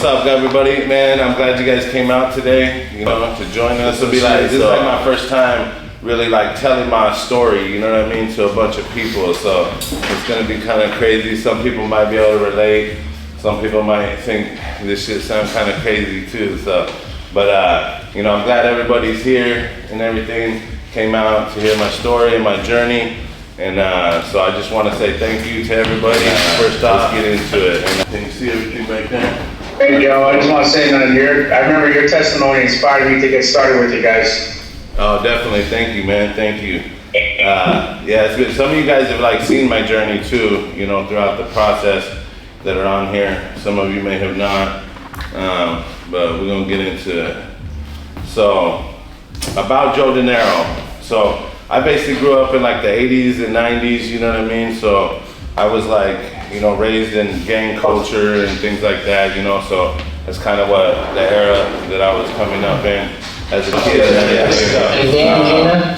up, everybody? Man, I'm glad you guys came out today, you know, to join us. This is like my first time really like telling my story, you know what I mean, to a bunch of people. So it's gonna be kind of crazy. Some people might be able to relate. Some people might think this shit sounds kind of crazy too. So, but you know, I'm glad everybody's here and everything came out to hear my story and my journey. And so I just want to say thank you to everybody. First off, get into it. And can you see everything right there? Hey, yo, I just want to say that I remember your testimony inspired me to get started with you guys. Oh, definitely. Thank you, man. Thank you. Yeah, it's good. Some of you guys have like seen my journey too, you know, throughout the process that are on here. Some of you may have not, but we're gonna get into it. So, about Joe Dinero. So, I basically grew up in like the 80s and 90s, you know what I mean? So, I was like, you know, raised in gang culture and things like that, you know, so that's kind of what the era that I was coming up in as a kid.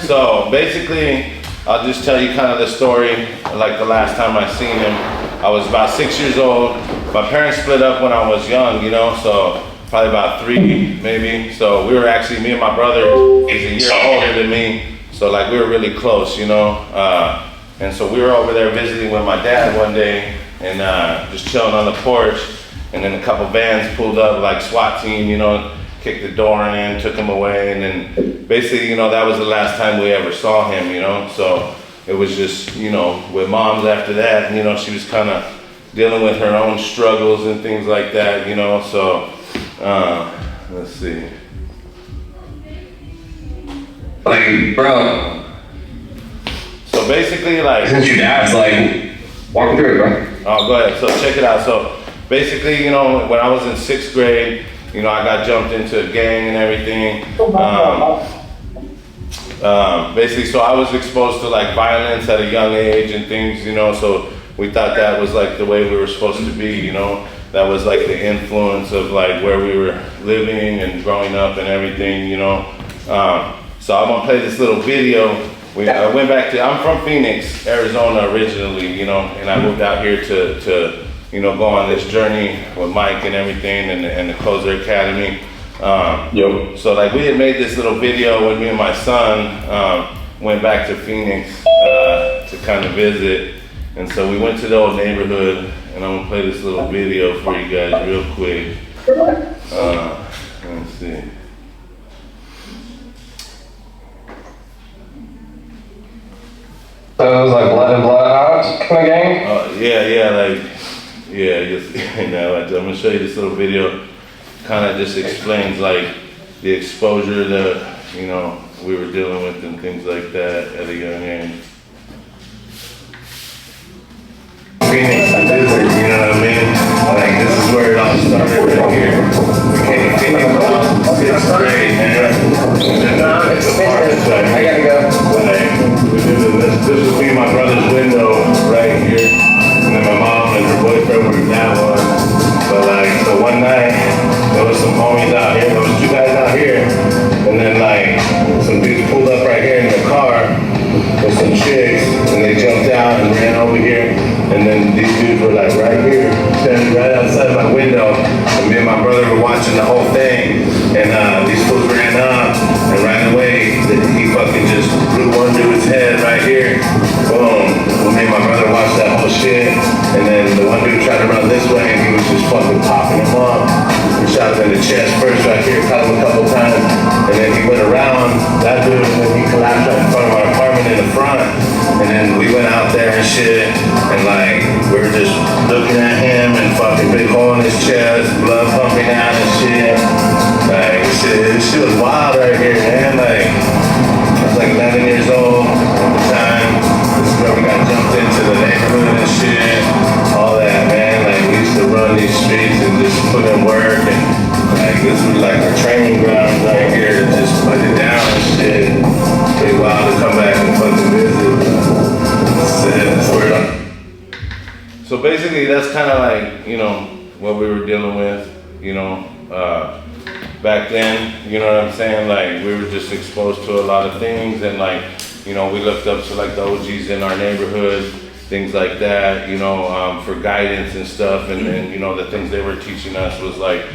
So basically, I'll just tell you kind of the story, like the last time I seen him. I was about 6 years old. My parents split up when I was young, you know, so probably about 3 maybe. So we were actually, me and my brother is a year older than me, so like we were really close, you know. And so we were over there visiting with my dad one day and just chilling on the porch. And then a couple vans pulled up, like SWAT team, you know, kicked the door in, took him away. And then basically, you know, that was the last time we ever saw him, you know. So it was just, you know, with moms after that, you know, she was kind of dealing with her own struggles and things like that, you know. So let's see. Like, bro. So basically, like, since your dad's like, walk through it, bro. Oh, go ahead. So check it out. So basically, you know, when I was in 6th grade, you know, I got jumped into a gang and everything. Basically, so I was exposed to like violence at a young age and things, you know. So we thought that was like the way we were supposed to be, you know. That was like the influence of like where we were living and growing up and everything, you know. So I'm gonna play this little video. I went back to, I'm from Phoenix, Arizona originally, you know, and I moved out here to you know, go on this journey with Mike and everything and the Closer Academy. So like we had made this little video when me and my son went back to Phoenix to kind of visit. And so we went to the old neighborhood and I'm gonna play this little video for you guys real quick. Let's see. So it was like blood and blood kind of gang? You know, I'm gonna show you this little video. Kind of just explains like the exposure that, you know, we were dealing with and things like that at a young age. Phoenix and Disney, you know what I mean? Like this is where it all started right here. We came to Phoenix about 6th grade, man. I gotta go. This was me and my brother's window right here. And then my mom and her boyfriend were in that one. But like, so one night, there was some homies out here, there was 2 guys out here. And then like, some dudes pulled up right here in the car with some chicks. And they jumped out and ran over here. And then these dudes were like right here, standing right outside my window. And me and my brother were watching the whole thing. And these fools ran up. And right away, he fucking just blew one dude's head right here. Boom. Me and my brother watched that whole shit. And then the one dude tried to run this way and he was just fucking popping him up. We shot him in the chest first right here, caught him a couple times. And then he went around that dude and then he collapsed right in front of our apartment in the front. And then we went out there and shit. And like, we were just looking at him and fucking big hole in his chest, blood pumping out and shit. Like, this shit was wild right here, man. Like, I was like 11 years old at the time. This is where we got jumped into the neighborhood and shit. All that, man. Like, we used to run these streets and just put in work. And like, this was like our training ground right here to just put it down and shit. Pretty wild to come back and fucking visit. That's where So basically, that's kind of like, you know, what we were dealing with, you know. Back then, you know what I'm saying? Like, we were just exposed to a lot of things and like, you know, we looked up to like the OGs in our neighborhood things like that, for guidance and stuff. And then, the things they were teaching us was like,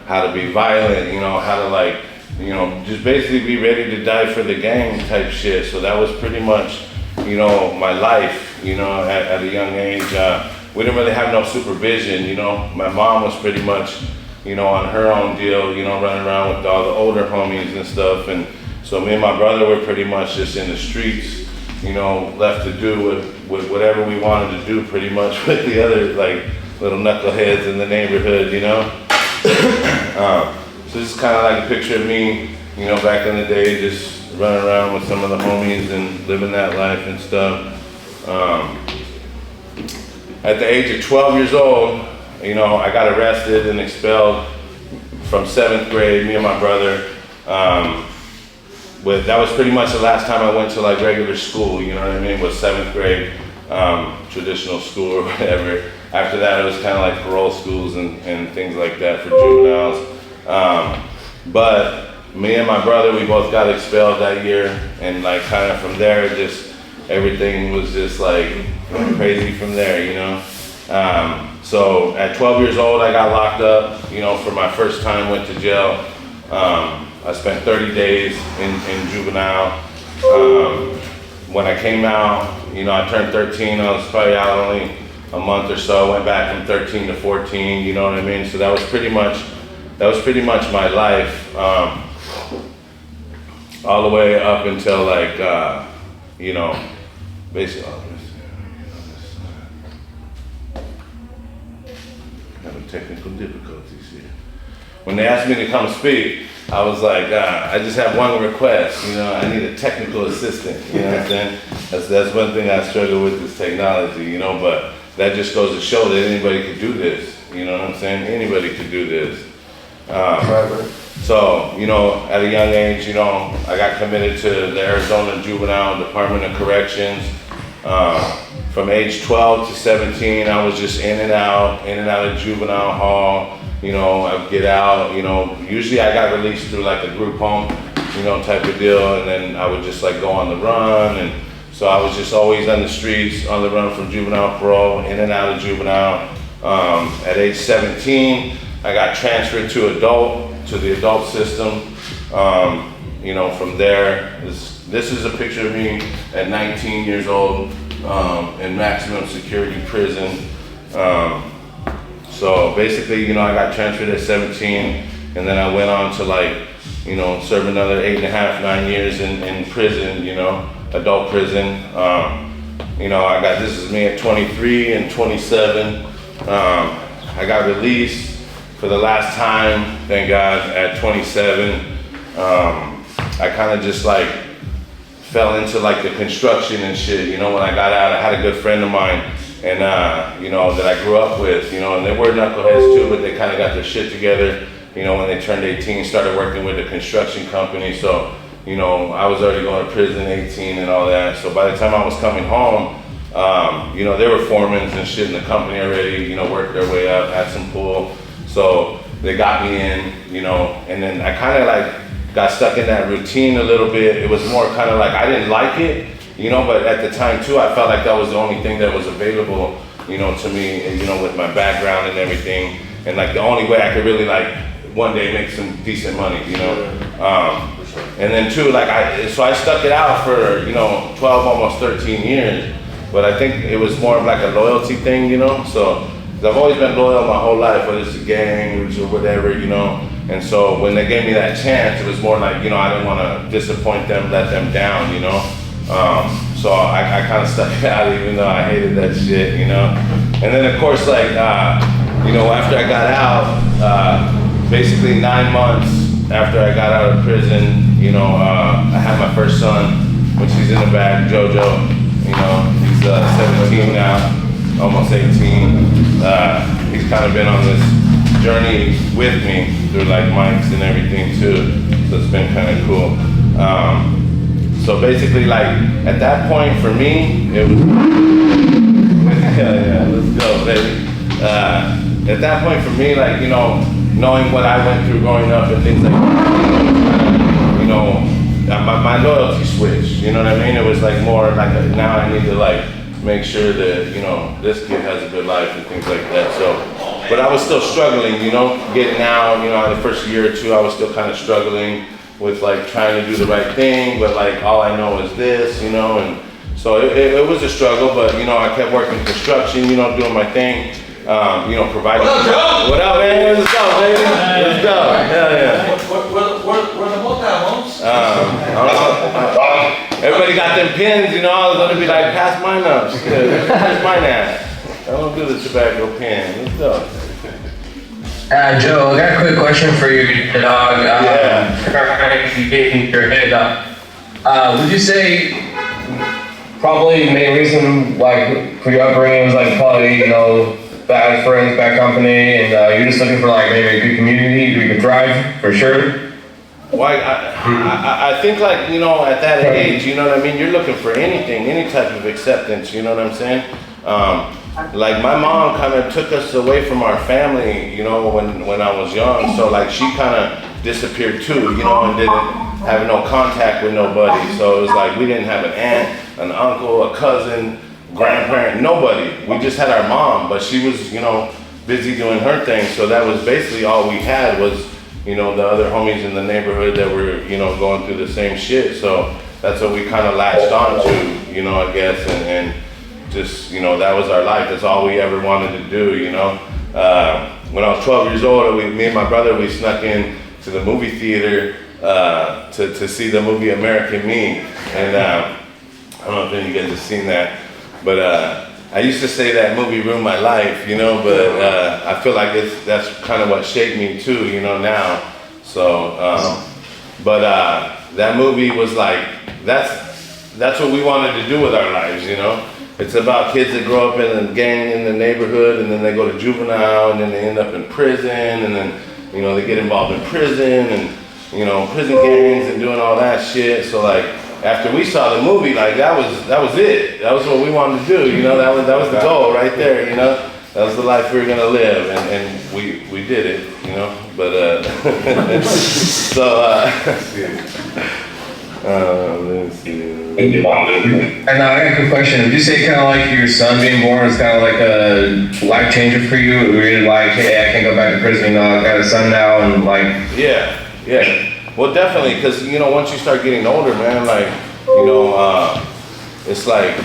how to be violent, how to like, just basically be ready to die for the gang type shit. So that was pretty much, my life, at a young age. We didn't really have no supervision, My mom was pretty much, on her own deal, running around with all the older homies and stuff. And so me and my brother were pretty much just in the streets, left to do with whatever we wanted to do pretty much with the other like little knuckleheads in the neighborhood, So this is kind of like a picture of me, back in the day, just running around with some of the homies and living that life and stuff. At the age of 12 years old, I got arrested and expelled from 7th grade, me and my brother. That was pretty much the last time I went to like regular school, was 7th grade, traditional school or whatever. After that, it was kind of like parole schools and things like that for juveniles. But me and my brother, we both got expelled that year, and like kind of from there, just everything was just like crazy from there, So at 12 years old, I got locked up, for my first time, went to jail. I spent 30 days in juvenile. When I came out, I turned 13. I was probably out only a month or so. Went back from 13 to 14. You know what I mean? So that was pretty much my life, all the way up until like, basically. Having technical difficulties here. When they asked me to come speak, I was like, I just have one request, I need a technical assistant, what I'm saying? That's one thing I struggle with is technology, but that just goes to show that anybody could do this, what I'm saying? Anybody could do this. So, at a young age, I got committed to the Arizona Juvenile Department of Corrections. From age 12 to 17, I was just in and out of juvenile hall. I'd get out, usually I got released through like a group home, type of deal. And then I would just like go on the run. And so I was just always on the streets, on the run from juvenile parole, in and out of juvenile. At age 17, I got transferred to the adult system. From there, this is a picture of me at 19 years old in maximum security prison. So basically, I got transferred at 17, and then I went on to like, serve another 8.5, 9 years in prison, adult prison. This is me at 23 and 27. I got released for the last time, thank God, at 27. I kind of just like fell into like the construction and shit. When I got out, I had a good friend of mine, and that I grew up with, and they were knuckleheads too, but they kind of got their shit together, when they turned 18, started working with a construction company. So, I was already going to prison 18 and all that. So by the time I was coming home, they were foremen and shit in the company already, worked their way up, had some pull. So they got me in, and then I kind of like got stuck in that routine a little bit. It was more kind of like, I didn't like it, but at the time too, I felt like that was the only thing that was available, to me, with my background and everything. And like the only way I could really like one day make some decent money, And then too, like so I stuck it out for, 12, almost 13 years. But I think it was more of like a loyalty thing, So I've always been loyal my whole life, whether it's the gangs or whatever, And so when they gave me that chance, it was more like, I didn't want to disappoint them, let them down, So I kind of stuck it out even though I hated that shit, And then of course, like, after I got out, basically 9 months after I got out of prison, I had my first son, which he's in the back, JoJo, he's 17 now, almost 18. He's kind of been on this journey with me through like mics and everything too, so it's been kind of cool. So basically, like at that point for me, it was yeah, let's go, baby. At that point for me, like knowing what I went through growing up and things like that, my loyalty switched. You know what I mean? It was like more like now I need to like make sure that, you know, this kid has a good life and things like that. So, but I was still struggling, you know, getting out, you know, the first year or two, I was still kind of struggling with like trying to do the right thing, but like all I know is this, you know, and so it was a struggle, but you know, I kept working construction, you know, doing my thing, you know, providing. What up, Joe? What up, man? Let's go, baby. Let's go. Hell yeah. Where the multi-homes? Everybody got them pins, you know, I was gonna be like, pass mine up. Where's mine at? I don't do the tobacco pin. Let's go. Joe, I got a quick question for you, dog. You getting your head up. Would you say probably the main reason, like, for your upbringing was like probably, you know, bad friends, bad company, and you're just looking for like maybe a good community where you can thrive, for sure? Well, I think like, you know, at that age, you know what I mean? You're looking for anything, any type of acceptance, you know what I'm saying? Like my mom kind of took us away from our family, you know, when I was young. So like she kind of disappeared too, you know, and didn't have no contact with nobody. So it was like we didn't have an aunt, an uncle, a cousin, grandparent, nobody. We just had our mom, but she was, you know, busy doing her thing. So that was basically all we had was, you know, the other homies in the neighborhood that were, you know, going through the same shit. So that's what we kind of latched on to, you know, I guess, and just, you know, that was our life. That's all we ever wanted to do, you know. When I was 12 years old, me and my brother, we snuck in to the movie theater to see the movie American Me. And I don't know if any of you guys have seen that, but I used to say that movie ruined my life, you know, but I feel like that's kind of what shaped me too, you know, now. So, that movie was like, that's what we wanted to do with our lives, you know. It's about kids that grow up in a gang in the neighborhood, and then they go to juvenile, and then they end up in prison, and then, you know, they get involved in prison, and, you know, prison gangs and doing all that shit. So like, after we saw the movie, like that was it. That was what we wanted to do, you know. That was the goal right there, you know. That was the life we were gonna live, and we did it, you know. But let's see. And I got a quick question. Would you say kind of like your son being born is kind of like a life changer for you? Where you're like, hey, I can't go back to prison, you know, I've got a son now, and like. Yeah. Well, definitely, because, you know, once you start getting older, man, like, you know, it's like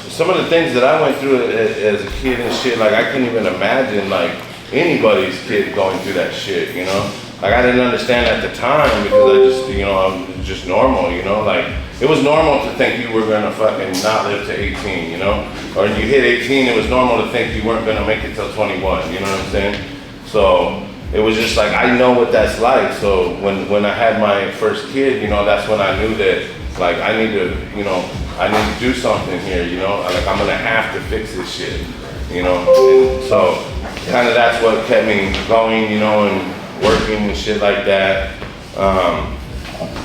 some of the things that I went through as a kid and shit, like I couldn't even imagine like anybody's kid going through that shit, you know? Like I didn't understand at the time because I just, you know, I'm just normal, you know? Like it was normal to think you were gonna fucking not live to 18, you know? Or you hit 18, it was normal to think you weren't gonna make it till 21, you know what I'm saying? So it was just like, I know what that's like. So when I had my first kid, you know, that's when I knew that like I need to, you know, I need to do something here, you know? Like I'm gonna have to fix this shit, you know? And so kind of that's what kept me going, you know, and working and shit like that.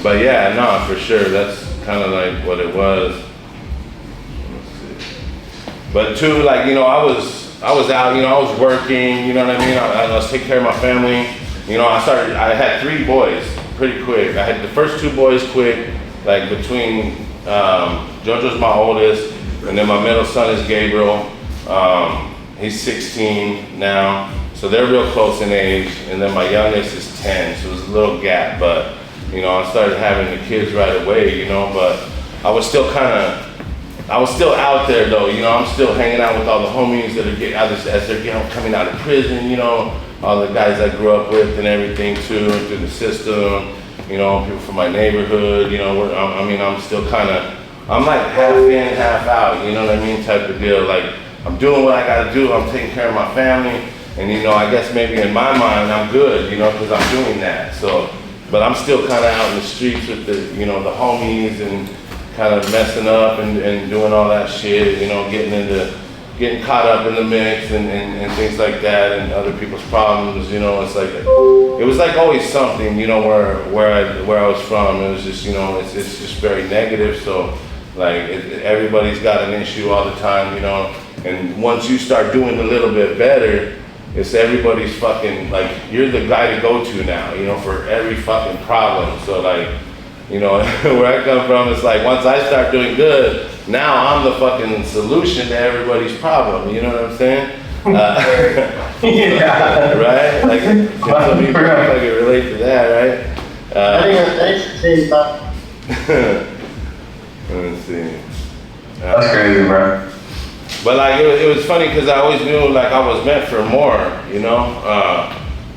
But yeah, no, for sure, that's kind of like what it was. But too, like, you know, I was out, you know, I was working, you know what I mean? I was taking care of my family. You know, I had 3 boys pretty quick. I had the first 2 boys quick, like between, JoJo's my oldest, and then my middle son is Gabriel. He's 16 now, so they're real close in age. And then my youngest is 10, so there's a little gap, but, you know, I started having the kids right away, you know, but I was still out there though, you know, I'm still hanging out with all the homies that are as they're coming out of prison, you know, all the guys I grew up with and everything too, through the system, you know, people from my neighborhood, you know, I'm still I'm like half in, half out, you know what I mean, type of deal. Like, I'm doing what I gotta do, I'm taking care of my family, and you know, I guess maybe in my mind I'm good, you know, because I'm doing that, so, but I'm still kind of out in the streets with the, you know, the homies and kind of messing up and doing all that shit, you know, getting caught up in the mix and things like that and other people's problems, you know. It's like, it was like always something, you know, where I was from. It was just, you know, it's just very negative. So like everybody's got an issue all the time, you know, and once you start doing a little bit better, it's everybody's fucking, like, you're the guy to go to now, you know, for every fucking problem. So like, you know, where I come from, it's like once I start doing good, now I'm the fucking solution to everybody's problem. You know what I'm saying? Yeah. Right? Like, some people can relate to that, right? Let me see. That's crazy, bro. But like it was funny because I always knew like I was meant for more, you know.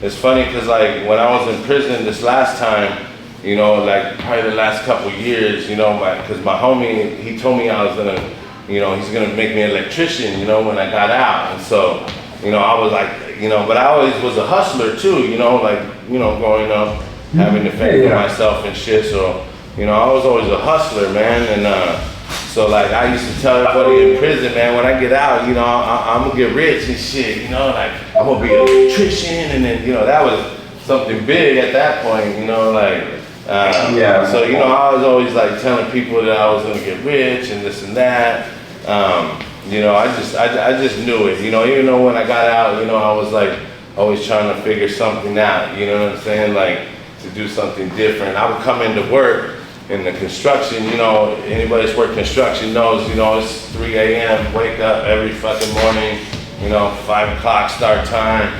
It's funny because like when I was in prison this last time, you know, like probably the last couple years, you know, because my homie, he told me I was gonna, you know, he's gonna make me an electrician, you know, when I got out. And so, you know, I was like, you know, but I always was a hustler too, you know, like, you know, growing up, having to fend for myself and shit. So, you know, I was always a hustler, man. And so like I used to tell everybody in prison, man, when I get out, you know, I'm gonna get rich and shit, you know, like I'm gonna be an electrician. And then, you know, that was something big at that point, you know, like, so, you know, I was always like telling people that I was gonna get rich and this and that. You know, I just knew it, you know, even though when I got out, you know, I was like always trying to figure something out, you know what I'm saying? Like to do something different. I would come into work in the construction, you know, anybody that's worked construction knows, you know, it's 3 a.m., wake up every fucking morning, you know, 5 o'clock start time.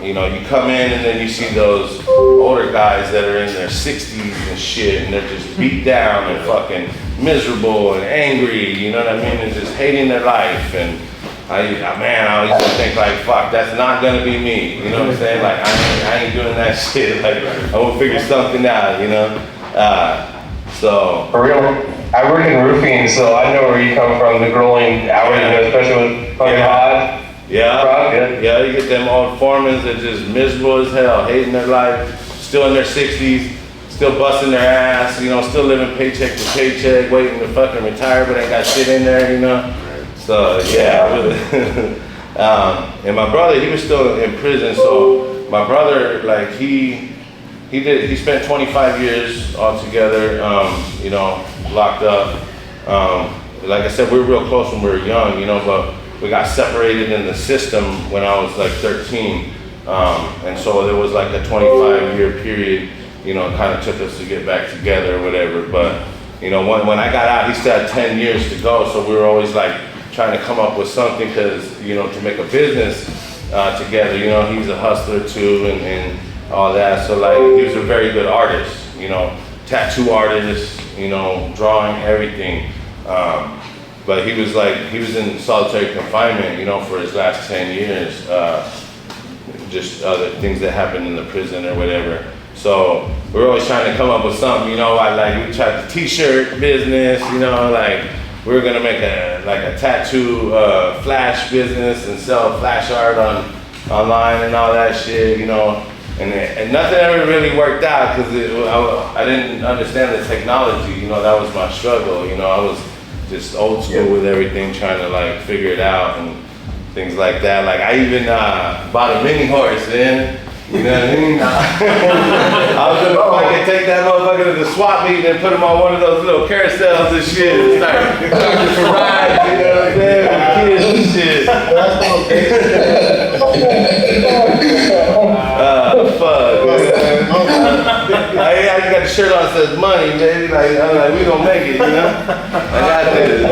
You know, you come in and then you see those older guys that are in their 60s and shit, and they're just beat down and fucking miserable and angry, you know what I mean, and just hating their life. And I used to think like, fuck, that's not gonna be me, you know what I'm saying? Like, I ain't doing that shit, like, I will figure something out, you know? So. For real, I work in roofing, so I know where you come from, the grueling hours, you know, especially with fucking hot. Yeah, you get them old foremen that just miserable as hell, hating their life, still in their 60s, still busting their ass, you know, still living paycheck to paycheck, waiting to fucking retire, but ain't got shit in there, you know? So, yeah, and my brother, he was still in prison, so my brother, like, he spent 25 years altogether, you know, locked up. Like I said, we were real close when we were young, you know, but we got separated in the system when I was like 13. And so there was like a 25-year period, you know, kind of took us to get back together or whatever. But, you know, when I got out, he still had 10 years to go. So we were always like trying to come up with something because, you know, to make a business together, you know, he's a hustler too and all that. So like, he was a very good artist, you know, tattoo artist, you know, drawing, everything. But he was in solitary confinement, you know, for his last 10 years, just other things that happened in the prison or whatever. So we're always trying to come up with something, you know, we tried the t-shirt business, you know, like we were gonna make a tattoo flash business and sell flash art online and all that shit, you know. And nothing ever really worked out because I didn't understand the technology, you know, that was my struggle, you know, I was just old school with everything, trying to like figure it out and things like that. Like I even bought a mini horse, man. You know what I mean? I was gonna fucking take that motherfucker to the swap meet and put him on one of those little carousels and shit and start charging for rides, you know what I'm saying? With the kids and shit. Fuck, man. I got the shirt on that says money, baby. Like, I'm like, we gonna make it, you know? I got this.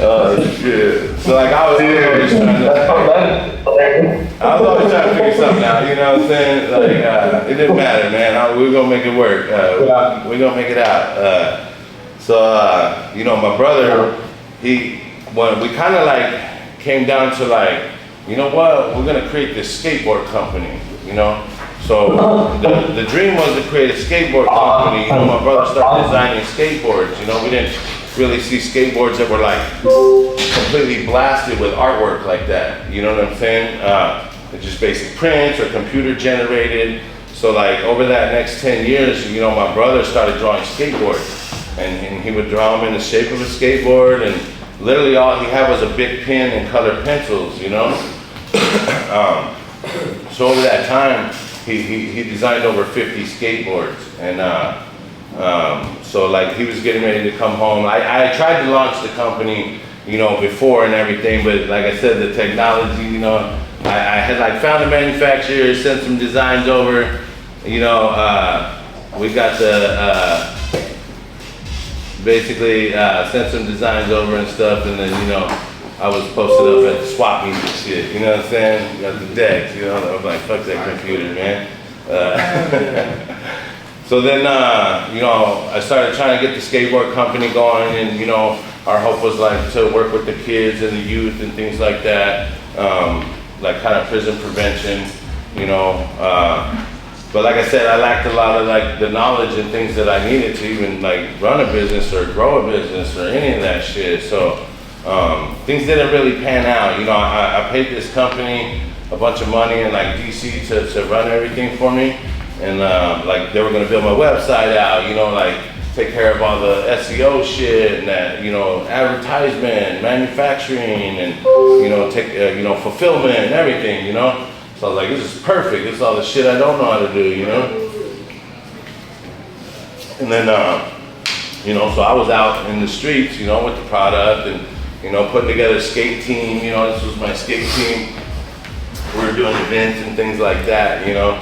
Oh shit. So like I was always trying to figure something out, you know what I'm saying? Like it didn't matter, man. We're gonna make it work. We're gonna make it out. You know, my brother, when we kind of like came down to like, you know what, we're gonna create this skateboard company, you know? So the dream was to create a skateboard company. You know, my brother started designing skateboards, you know, we didn't really see skateboards that were like completely blasted with artwork like that, you know what I'm saying? They're just basic prints or computer generated. So like over that next 10 years, you know, my brother started drawing skateboards and he would draw them in the shape of a skateboard and literally all he had was a big pen and colored pencils, you know? So over that time, he designed over 50 skateboards and so like he was getting ready to come home. I tried to launch the company, you know, before and everything, but like I said, the technology, you know, I had like found a manufacturer, sent some designs over, you know, we got the, basically sent some designs over and stuff, and then, you know, I was posted up at the swap meet and shit, you know what I'm saying? Got the decks, you know, I was like, fuck that computer, man. So then, you know, I started trying to get the skateboard company going, and, you know, our hope was like to work with the kids and the youth and things like that, like kind of prison prevention, you know. But like I said, I lacked a lot of like the knowledge and things that I needed to even like run a business or grow a business or any of that shit. So things didn't really pan out. You know, I paid this company a bunch of money in like DC to run everything for me. And like they were gonna build my website out, you know, like take care of all the SEO shit and that, you know, advertisement, manufacturing, and, you know, take, you know, fulfillment and everything, you know. So I was like, this is perfect. This is all the shit I don't know how to do, you know? And then, you know, so I was out in the streets, you know, with the product and, you know, putting together a skate team, you know, this was my skate team. We were doing events and things like that, you know?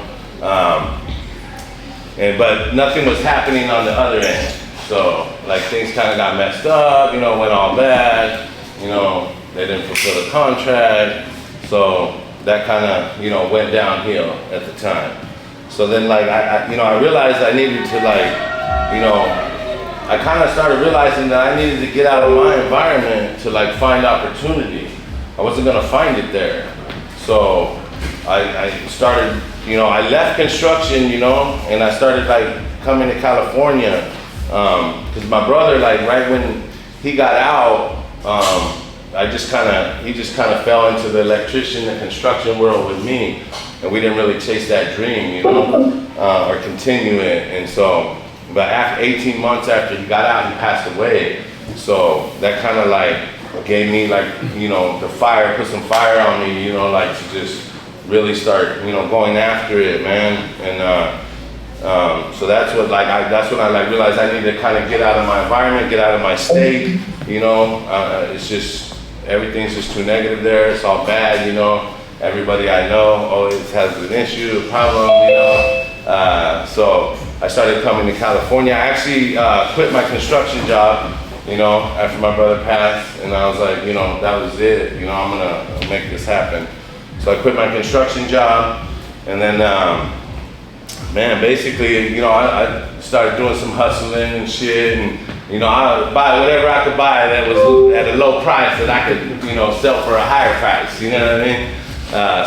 But nothing was happening on the other end. So, like, things kind of got messed up, you know, went all bad, you know, they didn't fulfill the contract. So, that kind of, you know, went downhill at the time. So then, like, I realized I needed to, like, you know, I kind of started realizing that I needed to get out of my environment to, like, find opportunity. I wasn't gonna find it there. So I started, you know, I left construction, you know, and I started, like, coming to California. Because my brother, like, right when he got out, he just kind of fell into the electrician and construction world with me, and we didn't really chase that dream, you know, or continue it. And so, but after 18 months after he got out, he passed away. So that kind of like gave me, like, you know, the fire, put some fire on me, you know, like to just really start, you know, going after it, man. And so that's what, like, that's when I like realized I need to kind of get out of my environment, get out of my state, you know. It's just, everything's just too negative there. It's all bad, you know. Everybody I know always has an issue, a problem, you know. So I started coming to California. I actually quit my construction job, you know, after my brother passed, and I was like, you know, that was it. You know, I'm gonna make this happen. So I quit my construction job, and then, man, basically, you know, I started doing some hustling and shit, and, you know, I would buy whatever I could buy that was at a low price that I could, you know, sell for a higher price, you know what I mean?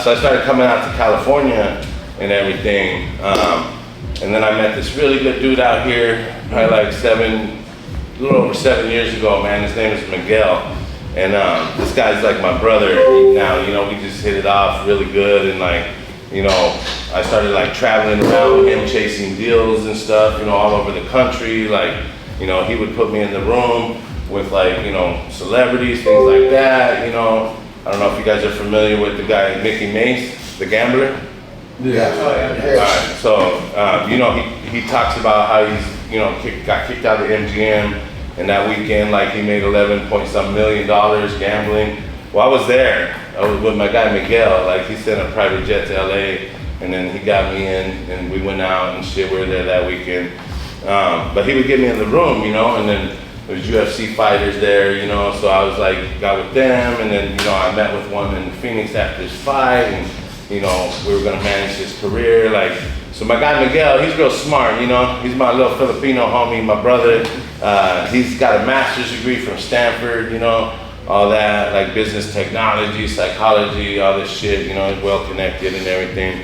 So I started coming out to California and everything, and then I met this really good dude out here, probably like a little over 7 years ago, man. His name is Miguel, and this guy's like my brother now, you know. We just hit it off really good, and like, you know, I started like traveling around with him, chasing deals and stuff, you know, all over the country. Like, you know, he would put me in the room with, like, you know, celebrities, things like that, you know. I don't know if you guys are familiar with the guy, Mickey Mace, the gambler. Yeah. All right, so, you know, he talks about how he's, you know, got kicked out of MGM, and that weekend, like, he made 11-point-some million gambling. Well, I was there. I was with my guy Miguel. Like, he sent a private jet to LA, and then he got me in, and we went out and shit. We were there that weekend. But he would get me in the room, you know, and then there was UFC fighters there, you know, so I was like, got with them, and then, you know, I met with one in Phoenix after his fight, and, you know, we were gonna manage his career, like. So my guy Miguel, he's real smart, you know. He's my little Filipino homie, my brother. He's got a master's degree from Stanford, you know, all that, like business technology, psychology, all this shit, you know. He's well connected and everything.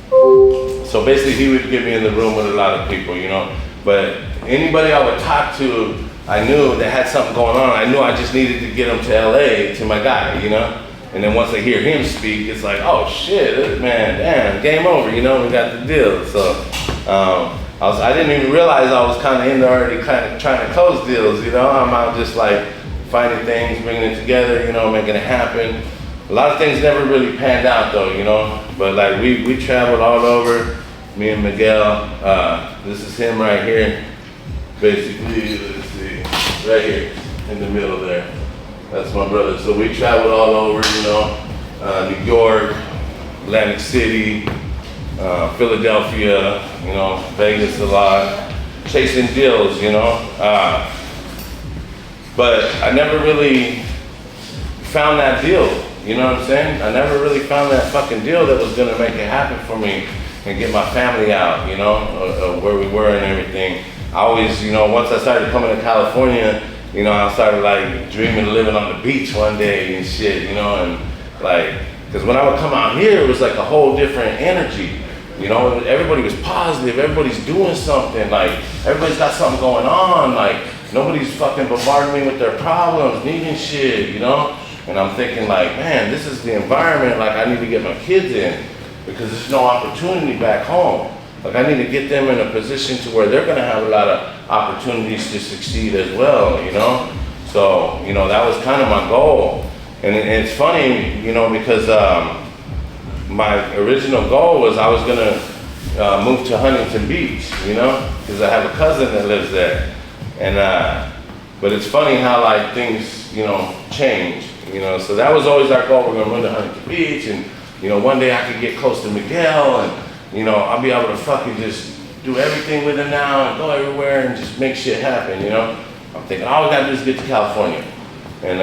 So basically he would get me in the room with a lot of people, you know. But anybody I would talk to, I knew that had something going on. I knew I just needed to get them to LA, to my guy, you know. And then once I hear him speak, it's like, oh shit, man, damn, game over, you know, we got the deal. So I didn't even realize I was kind of in there already kind of trying to close deals, you know. I'm out just like finding things, bringing it together, you know, making it happen. A lot of things never really panned out though, you know. But like we traveled all over, me and Miguel. This is him right here. Basically, let's see, right here in the middle there. That's my brother. So we traveled all over, you know, New York, Atlantic City, Philadelphia, you know, Vegas a lot, chasing deals, you know. But I never really found that deal, you know what I'm saying? I never really found that fucking deal that was gonna make it happen for me and get my family out, you know, where we were and everything. I always, you know, once I started coming to California, you know, I started like dreaming of living on the beach one day and shit, you know, and like, cause when I would come out here, it was like a whole different energy. You know, everybody was positive, everybody's doing something, like, everybody's got something going on, like, nobody's fucking bombarding me with their problems, needing shit, you know? And I'm thinking like, man, this is the environment, like, I need to get my kids in, because there's no opportunity back home. Like, I need to get them in a position to where they're gonna have a lot of opportunities to succeed as well, you know? So, you know, that was kind of my goal. And it's funny, you know, because my original goal was I was gonna move to Huntington Beach, you know? Because I have a cousin that lives there. And, but it's funny how like things, you know, change, you know? So that was always our goal, we're gonna move to Huntington Beach, and, you know, one day I could get close to Miguel, and, you know, I'll be able to fucking just do everything with him now and go everywhere and just make shit happen, you know? I'm thinking, all we gotta do is get to California. And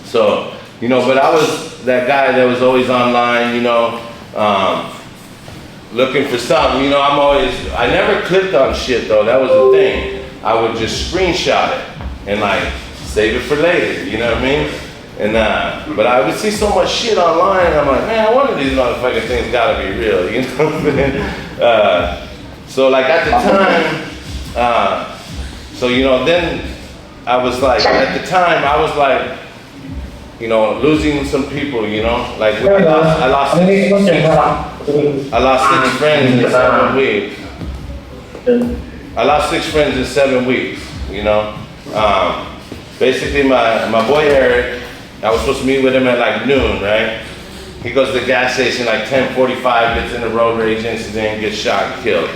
so, you know, but I was that guy that was always online, you know, looking for something, you know, I never clicked on shit though, that was the thing. I would just screenshot it and like save it for later, you know what I mean? And but I would see so much shit online, and I'm like, man, one of these motherfucking things gotta be real, you know what I'm saying? So like at the time, so you know, then I was like, at the time I was like, you know, losing some people, you know, like I lost 6 friends in 7 weeks. I lost 6 friends in 7 weeks, you know. Basically my boy Eric, I was supposed to meet with him at like noon, right? He goes to the gas station like 10:45, gets in a road rage incident, gets shot and killed.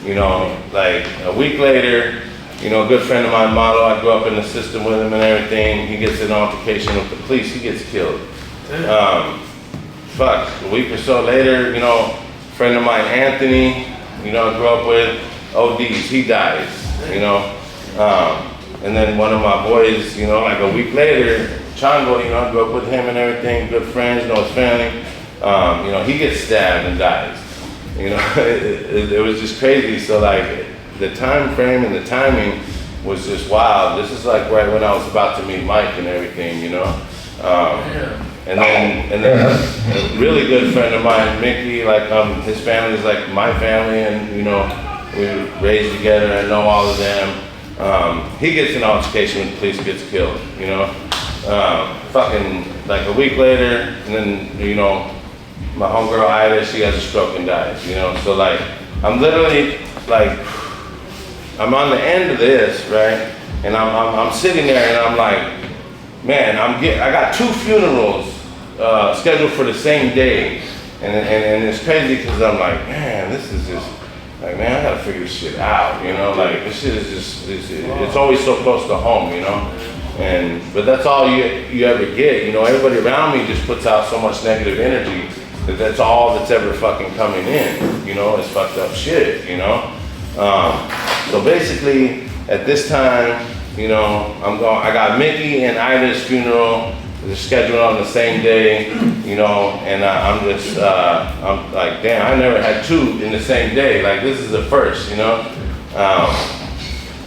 You know, like a week later, you know, a good friend of mine, Model, I grew up in the system with him and everything, he gets in an altercation with the police, he gets killed. A week or so later, you know, a friend of mine, Anthony, you know, I grew up with, ODs, he dies, you know. And then one of my boys, you know, like a week later, Chango, you know, I grew up with him and everything, good friends, know his family. You know, he gets stabbed and dies. You know, it was just crazy. So like, the time frame and the timing was just wild. This is like right when I was about to meet Mike and everything, you know. And then a really good friend of mine, Mickey, like his family is like my family, and you know, we were raised together. I know all of them. He gets in an altercation when the police, gets killed, you know. Fucking like a week later, and then you know, my homegirl Ida, she has a stroke and dies, you know. So like, I'm literally like, I'm on the end of this, right? And I'm sitting there and I'm like, man, I got 2 funerals scheduled for the same day. And it's crazy because I'm like, man, this is just, like, man, I gotta figure this shit out, you know? Like, this shit is just, it's always so close to home, you know? But that's all you ever get, you know? Everybody around me just puts out so much negative energy that that's all that's ever fucking coming in, you know? It's fucked up shit, you know? So basically, at this time, you know, I got Mickey and Ida's funeral. They're scheduled on the same day, you know, and I'm like, damn, I never had 2 in the same day. Like, this is the first, you know.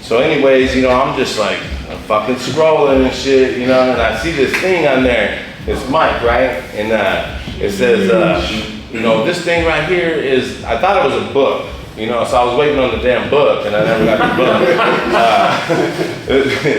So anyways, you know, I'm just like fucking scrolling and shit, you know, and I see this thing on there. It's Mike, right? And it says, you know, this thing right here is, I thought it was a book. You know, so I was waiting on the damn book, and I never got the book.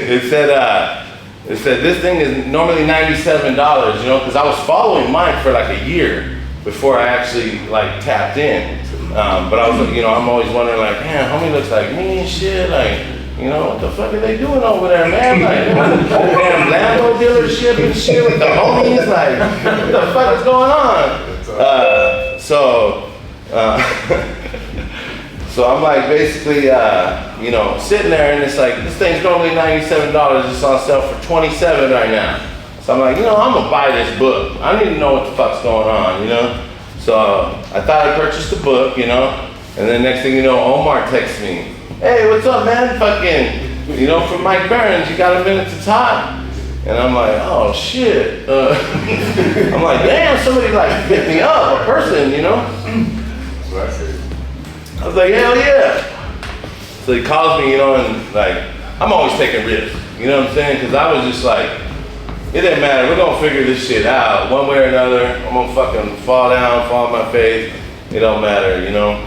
It said this thing is normally $97, you know, because I was following Mike for like a year before I actually like tapped in. But I was, you know, I'm always wondering like, man, homie looks like me and shit, like, you know, what the fuck are they doing over there, man? Like, damn Lambo dealership and shit with the homies, like, what the fuck is going on? So I'm like basically, you know, sitting there and it's like, this thing's normally $97, it's on sale for $27 right now. So I'm like, you know, I'm gonna buy this book. I need to know what the fuck's going on, you know? So I thought I purchased a book, you know, and then next thing you know, Omar texts me, hey, what's up, man? Fucking, you know, from Mike Barrons, you got a minute to talk? And I'm like, oh shit. I'm like, damn, somebody like hit me up, a person, you know? I was like, hell yeah. So he calls me, you know, and like, I'm always taking risks, you know what I'm saying? Because I was just like, it didn't matter, we're gonna figure this shit out one way or another. I'm gonna fucking fall down, fall on my face, it don't matter, you know?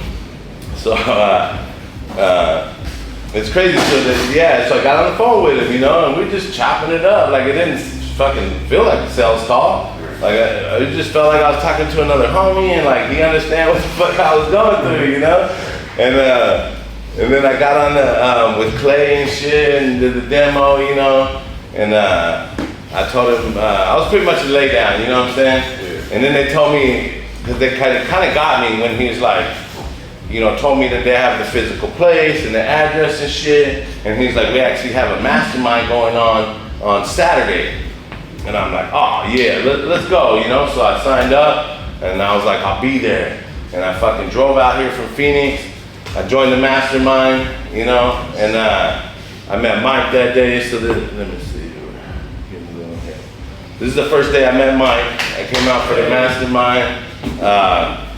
So, it's crazy, so I got on the phone with him, you know, and we just chopping it up. Like, it didn't fucking feel like a sales call. Like, it just felt like I was talking to another homie, and like, he understand what the fuck I was going through, you know? And then I got on the, with Clay and shit, and did the demo, you know? And I told him, I was pretty much a lay down, you know what I'm saying? Yeah. And then they told me, because they kind of got me when he was like, you know, told me that they have the physical place and the address and shit. And he's like, we actually have a mastermind going on Saturday. And I'm like, oh yeah, let's go, you know? So I signed up and I was like, I'll be there. And I fucking drove out here from Phoenix. I joined the mastermind, you know? And I met Mike that day. So let me see. This is the first day I met Mike. I came out for the mastermind.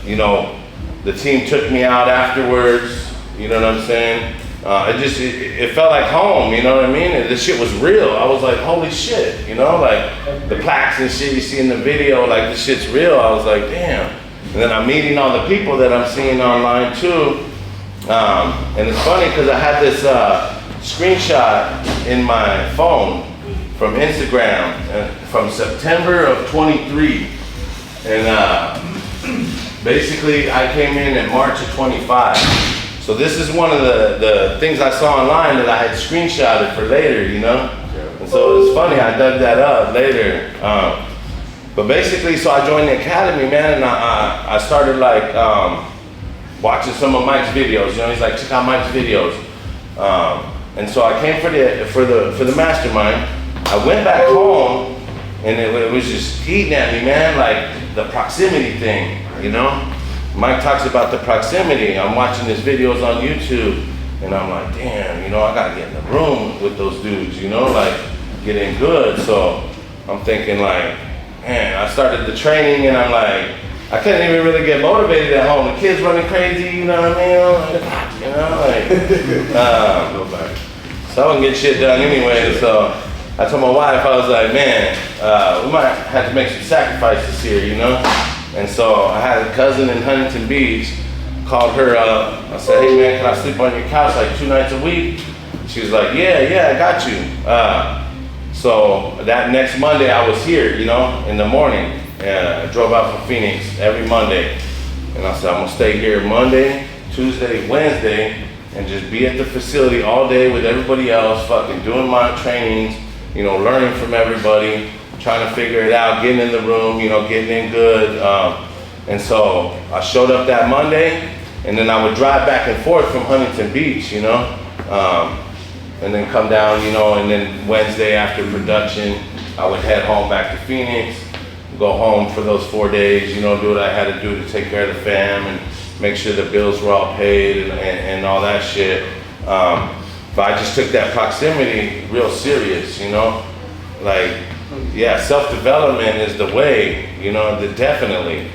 You know, the team took me out afterwards, you know what I'm saying? It felt like home, you know what I mean? And this shit was real. I was like, holy shit, you know? Like, the plaques and shit you see in the video, like, this shit's real. I was like, damn. And then I'm meeting all the people that I'm seeing online too. And it's funny because I had this screenshot in my phone from Instagram from September of 23. And basically, I came in March of 25. So this is one of the things I saw online that I had screenshotted for later, you know? And so it's funny, I dug that up later. But basically, so I joined the academy, man, and I started like watching some of Mike's videos. You know, he's like, check out Mike's videos. And so I came for the mastermind. I went back home, and it was just eating at me, man, like the proximity thing, you know? Mike talks about the proximity. I'm watching his videos on YouTube, and I'm like, damn, you know, I gotta get in the room with those dudes, you know, like getting good. So I'm thinking like, man, I started the training, and I'm like, I couldn't even really get motivated at home. The kids running crazy, you know what I mean? You know, like, so I wasn't getting shit done anyway. So I told my wife, I was like, man, we might have to make some sacrifices here, you know? And so I had a cousin in Huntington Beach, called her up. I said, hey man, can I sleep on your couch like 2 nights a week? She was like, yeah, I got you. So that next Monday I was here, you know, in the morning. And I drove out from Phoenix every Monday. And I said, I'm gonna stay here Monday, Tuesday, Wednesday, and just be at the facility all day with everybody else, fucking doing my trainings, you know, learning from everybody, trying to figure it out, getting in the room, you know, getting in good. And so I showed up that Monday, and then I would drive back and forth from Huntington Beach, you know, and then come down, you know, and then Wednesday after production, I would head home back to Phoenix, go home for those 4 days, you know, do what I had to do to take care of the fam and make sure the bills were all paid and all that shit. But I just took that proximity real serious, you know, like, yeah, self-development is the way, you know, definitely.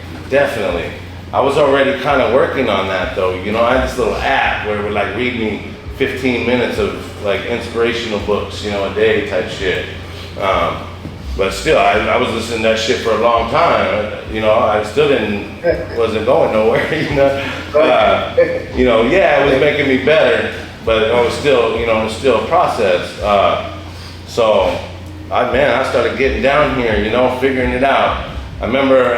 I was already kind of working on that though, you know, I had this little app where it would like read me 15 minutes of like inspirational books, you know, a day type shit. But still, I was listening to that shit for a long time, you know, I still wasn't going nowhere, you know. You know, yeah, it was making me better, but it was still, you know, it was still a process. So, I started getting down here, you know, figuring it out. I remember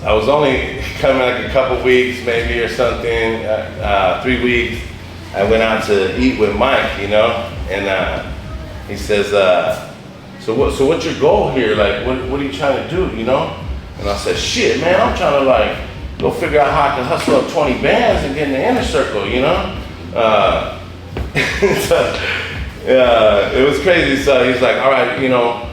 I was only coming like a couple weeks maybe or something, 3 weeks. I went out to eat with Mike, you know, and he says, so what's your goal here? Like, what are you trying to do, you know? And I said, shit, man, I'm trying to like, go figure out how I can hustle up 20 bands and get in the inner circle, you know? So, it was crazy. So he's like, all right, you know,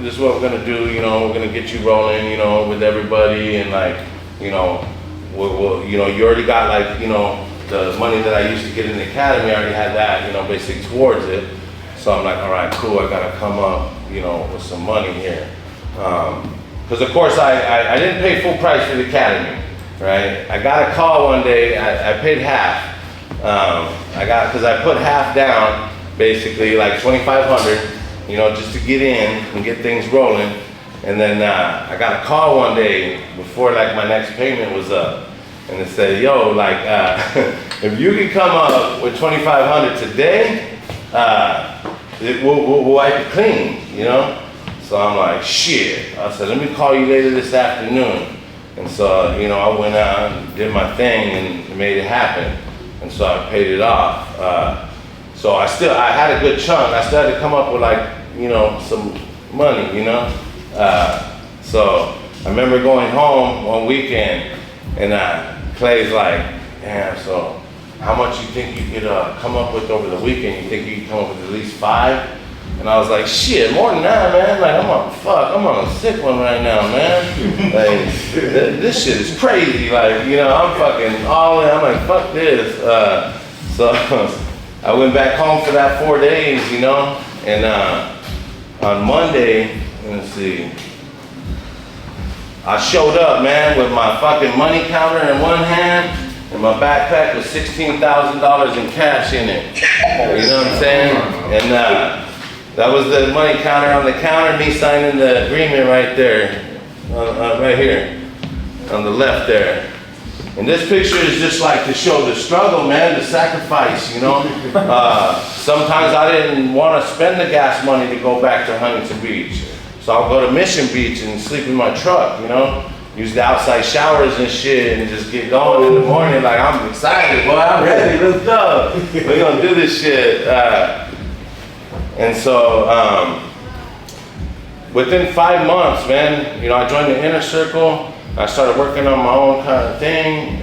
this is what we're gonna do, you know, we're gonna get you rolling, you know, with everybody, and like, you know, we'll you know, you already got like, you know, the money that I used to get in the academy, I already had that, you know, basically towards it. So I'm like, all right, cool, I gotta come up, you know, with some money here. Because of course I didn't pay full price for the academy, right? I got a call one day, I paid half. Because I put half down, basically like 2,500, you know, just to get in and get things rolling. And then I got a call one day before like my next payment was up, and it said, yo, like, if you can come up with 2,500 today, we'll wipe it clean, you know? So I'm like, shit. I said, let me call you later this afternoon. And so, you know, I went out and did my thing and made it happen. And so I paid it off. So I had a good chunk. I still had to come up with like, you know, some money, you know? So I remember going home one weekend, and Clay's like, damn, so how much you think you could come up with over the weekend? You think you could come up with at least 5? And I was like, shit, more than that, man. Like, I'm on a sick one right now, man. Like, this shit is crazy. Like, you know, I'm fucking all in. I'm like, fuck this. So I went back home for that 4 days, you know, and on Monday, let's see, I showed up, man, with my fucking money counter in one hand, and my backpack with $16,000 in cash in it. You know what I'm saying? And that was the money counter on the counter, me signing the agreement right there, right here, on the left there. And this picture is just like to show the struggle, man, the sacrifice, you know. Sometimes I didn't want to spend the gas money to go back to Huntington Beach. So I'll go to Mission Beach and sleep in my truck, you know. Use the outside showers and shit and just get going in the morning like I'm excited, boy, I'm ready, let's go. We're gonna do this shit. And so, within 5 months, man, you know, I joined the inner circle. I started working on my own kind of thing.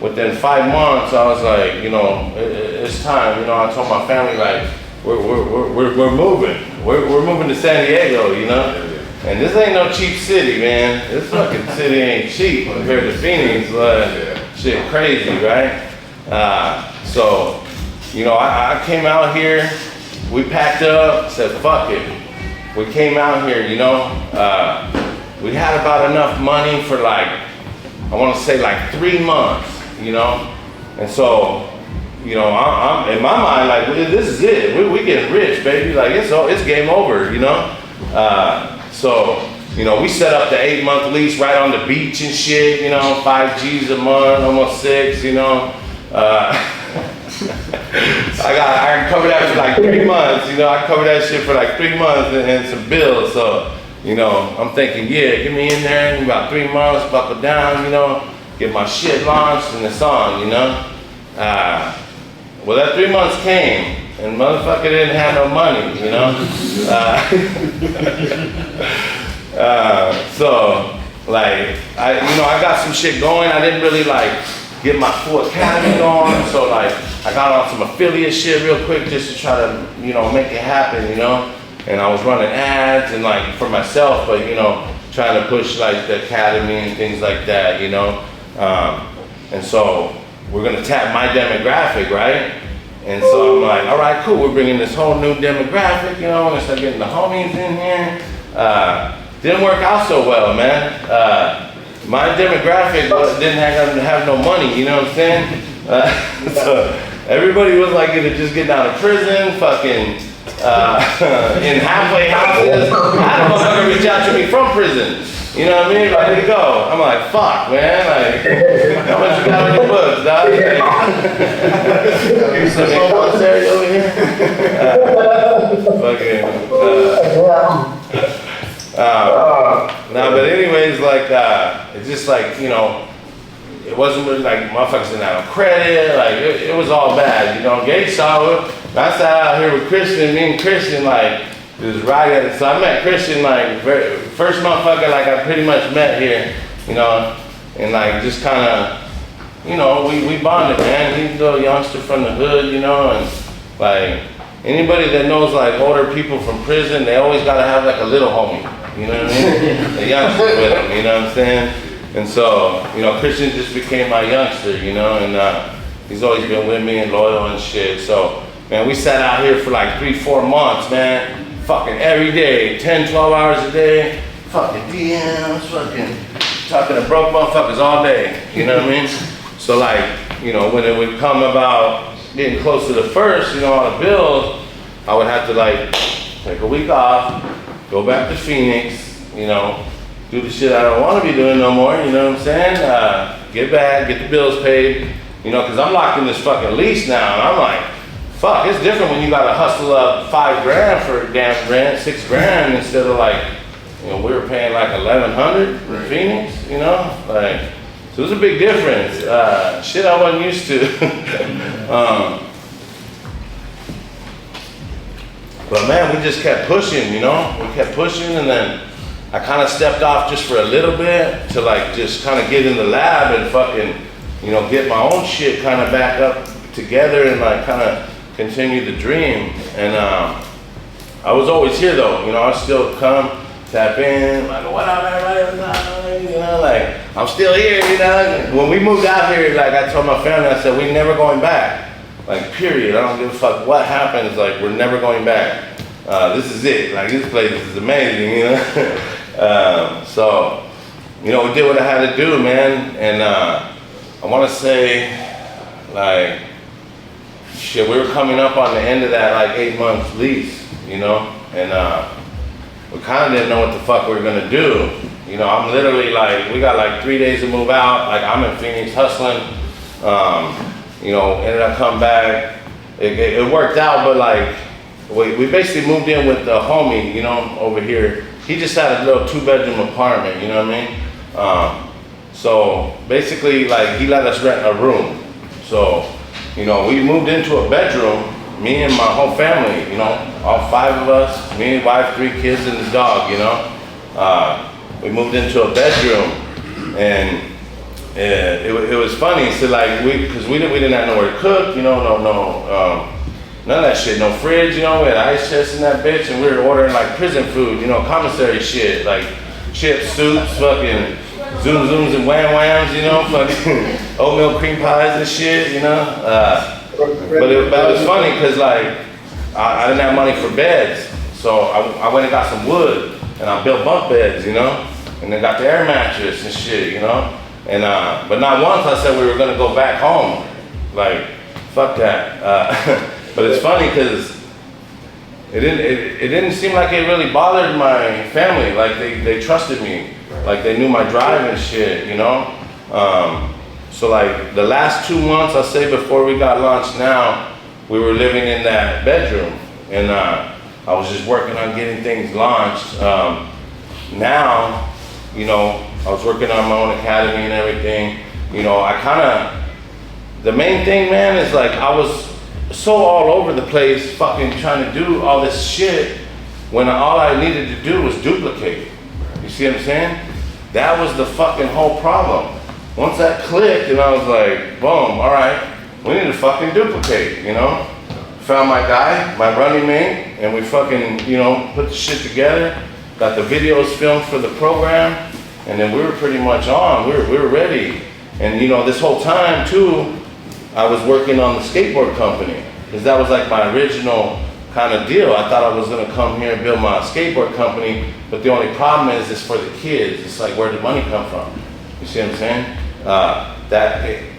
Within 5 months, I was like, you know, it's time. You know, I told my family like, we're moving. We're moving to San Diego, you know. And this ain't no cheap city, man. This fucking city ain't cheap compared to Phoenix. Shit, crazy, right? So, you know, I came out here. We packed up, said, fuck it. We came out here, you know. We had about enough money for like, I want to say like 3 months, you know. And so, you know, I'm in my mind, like, this is it. We getting rich, baby. Like, it's game over, you know. So, you know, we set up the 8-month lease right on the beach and shit, you know, 5 G's a month, almost 6, you know. I covered that for like 3 months, you know, I covered that shit for like 3 months and some bills. So, you know, I'm thinking, yeah, get me in there in about 3 months, buckle down, you know, get my shit launched and it's on, you know. Well, that 3 months came and motherfucker didn't have no money, you know. So, like, I got some shit going. I didn't really like get my full academy going, so like I got on some affiliate shit real quick just to try to, you know, make it happen, you know. And I was running ads and like for myself, but you know, trying to push like the academy and things like that, you know. And so we're gonna tap my demographic, right? And so I'm like, all right, cool. We're bringing this whole new demographic, you know, and start getting the homies in here. Didn't work out so well, man. My demographic didn't have no money, you know what I'm saying? So everybody was like either just getting out of prison, fucking in halfway houses. I had a motherfucker reach out to me from prison. You know what I mean? Ready to go. I'm like, fuck, man. Like, how much you got on your books, dog? You some commissary over here? No, but anyways, like, it's just like, you know, it wasn't really like motherfuckers didn't have credit. Like, it was all bad, you know. Gage saw it. I sat out here with Christian, me and Christian, like, it was right. So I met Christian, like, first motherfucker, like, I pretty much met here, you know, and, like, just kind of, you know, we bonded, man. He's a little youngster from the hood, you know, and, like, anybody that knows like older people from prison, they always gotta have like a little homie. You know what I mean? A youngster with them, you know what I'm saying? And so, you know, Christian just became my youngster, you know, and he's always been with me and loyal and shit. So, man, we sat out here for like 3-4 months, man. Fucking every day, 10-12 hours a day. Fucking DMs, fucking talking to broke motherfuckers all day. You know what I mean? So like, you know, when it would come about getting close to the first, you know, on the bills, I would have to like take a week off, go back to Phoenix, you know, do the shit I don't want to be doing no more, you know what I'm saying? Get back, get the bills paid, you know, because I'm locked in this fucking lease now, and I'm like, fuck, it's different when you gotta hustle up $5,000 for damn rent, $6,000 instead of like, you know, we were paying like $1,100 in Phoenix, you know, like, so it was a big difference. Shit I wasn't used to. But man, we just kept pushing, you know, we kept pushing, and then I kind of stepped off just for a little bit to like just kind of get in the lab and fucking, you know, get my own shit kind of back up together and like kind of continue the dream. And I was always here though, you know, I still come, tap in, like, what up, everybody, you know, like, I'm still here, you know. When we moved out here, like I told my family, I said, we're never going back. Like, period. I don't give a fuck what happens, like, we're never going back. This is it, like, this place is amazing, you know. So, you know, we did what I had to do, man. And I want to say, like, shit, we were coming up on the end of that, like, 8-month lease, you know. And we kind of didn't know what the fuck we were gonna do. You know, I'm literally like, we got like 3 days to move out. Like, I'm in Phoenix hustling. You know, ended up coming back. It worked out, but like, we basically moved in with the homie, you know, over here. He just had a little 2-bedroom apartment, you know what I mean? So basically, like, he let us rent a room. So, you know, we moved into a bedroom, me and my whole family, you know, all 5 of us, me and wife, 3 kids, and the dog, you know. We moved into a bedroom, and it was funny. So like, because we didn't have nowhere to cook, you know, none of that shit, no fridge, you know. We had ice chests in that bitch, and we were ordering like prison food, you know, commissary shit, like chips, soups, fucking zoom zooms and wham whams, you know, fucking oatmeal cream pies and shit, you know. But it was funny because like I didn't have money for beds, so I went and got some wood and I built bunk beds, you know, and then got the air mattress and shit, you know. And but not once I said we were gonna go back home, like fuck that. But it's funny because it didn't seem like it really bothered my family. Like they trusted me, like they knew my drive and shit, you know. So like the last 2 months, I say before we got launched now, we were living in that bedroom, and I was just working on getting things launched. Now, you know, I was working on my own academy and everything. You know, the main thing, man, is like I was so all over the place fucking trying to do all this shit when all I needed to do was duplicate. You see what I'm saying? That was the fucking whole problem. Once that clicked and I was like, boom, all right, we need to fucking duplicate, you know? Found my guy, my running mate, and we fucking, you know, put the shit together, got the videos filmed for the program, and then we were pretty much on, we were ready. And you know, this whole time too, I was working on the skateboard company, because that was like my original kind of deal. I thought I was gonna come here and build my skateboard company, but the only problem is it's for the kids. It's like, where did money come from? You see what I'm saying?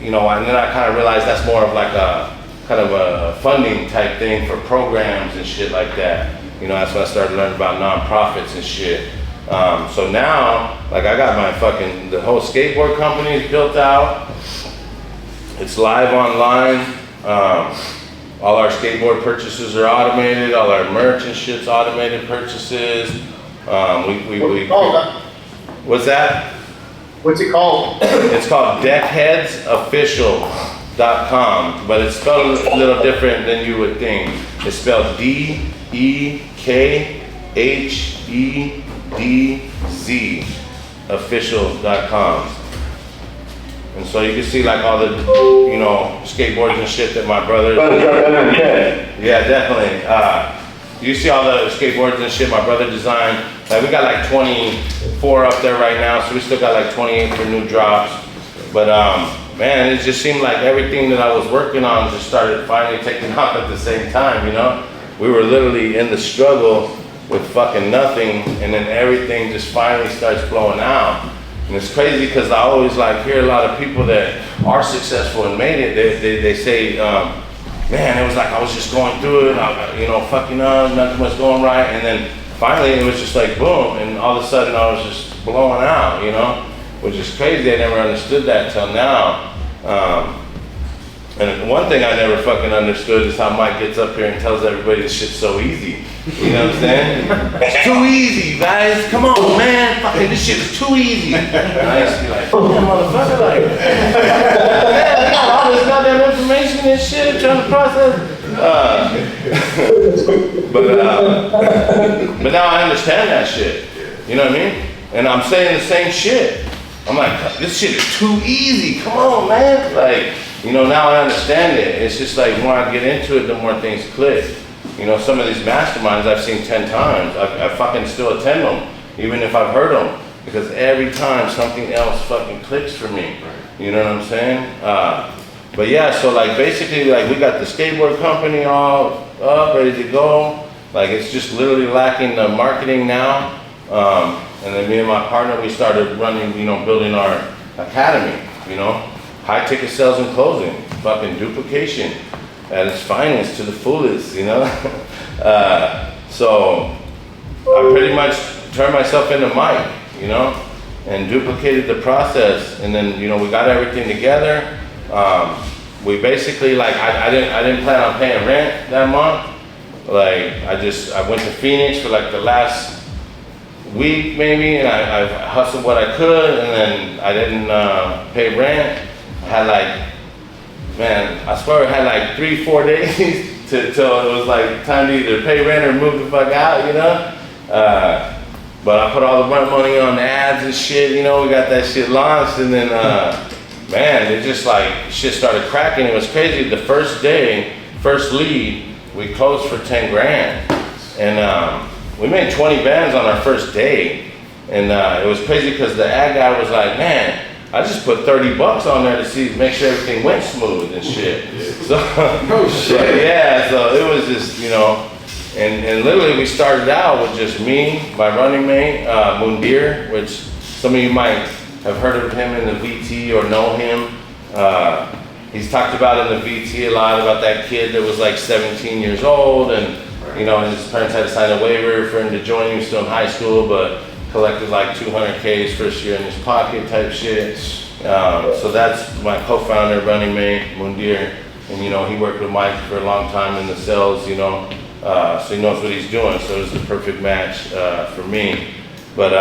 You know, and then I kind of realized that's more of like a kind of a funding type thing for programs and shit like that. You know, that's when I started learning about nonprofits and shit. So now, like I got my the whole skateboard company is built out. It's live online. All our skateboard purchases are automated. All our merch and shit's automated purchases. What's that? What's it called? It's called deckheadsofficial.com, but it's spelled a little different than you would think. It's spelled DEKHEDZ official.com. And so you can see like all the, you know, skateboards and shit that my brother. Yeah, definitely. You see all the skateboards and shit my brother designed. Like we got like 24 up there right now, so we still got like 28 for new drops. But man, it just seemed like everything that I was working on just started finally taking off at the same time, you know? We were literally in the struggle with fucking nothing, and then everything just finally starts blowing out. And it's crazy because I always like hear a lot of people that are successful and made it. They say, man, it was like I was just going through it, you know, fucking up, nothing was going right, and then finally it was just like boom, and all of a sudden I was just blowing out, you know, which is crazy. I never understood that till now. And one thing I never fucking understood is how Mike gets up here and tells everybody this shit's so easy. You know what I'm saying? It's too easy, guys. Come on, man. Fucking this shit is too easy. And I used to be like, damn, motherfucker, like, man, I got all this goddamn information and shit trying to process. But now I understand that shit. You know what I mean? And I'm saying the same shit. I'm like, this shit is too easy. Come on, man. Like, you know, now I understand it. It's just like, the more I get into it, the more things click. You know, some of these masterminds I've seen 10 times. I fucking still attend them, even if I've heard them. Because every time something else fucking clicks for me. You know what I'm saying? But yeah, so like basically like we got the skateboard company all up, ready to go. Like it's just literally lacking the marketing now. And then me and my partner, we started running, you know, building our academy, you know, high ticket sales and closing, fucking duplication at its finest to the fullest, you know. So I pretty much turned myself into Mike, you know, and duplicated the process. And then, you know, we got everything together. We basically like, I didn't plan on paying rent that month. Like I went to Phoenix for like the last week maybe, and I hustled what I could, and then I didn't pay rent. I had like, man, I swear I had like 3-4 days till it was like time to either pay rent or move the fuck out, you know? But I put all the rent money on the ads and shit, you know, we got that shit launched, and then, man, it just like, shit started cracking. It was crazy. The first day, first lead, we closed for 10 grand. And we made 20 bands on our first day. And it was crazy because the ad guy was like, man, I just put $30 on there to make sure everything went smooth and shit. So, oh shit. Yeah, so it was just, you know, and literally we started out with just me, my running mate, Mundir, which some of you might have heard of him in the VT or know him. He's talked about in the VT a lot about that kid that was like 17 years old, and you know, his parents had to sign a waiver for him to join. He was still in high school, but collected like 200K his first year in his pocket type shit. So that's my co-founder, running mate, Mundir. And you know, he worked with Mike for a long time in the sales, you know, so he knows what he's doing. So it was the perfect match for me. But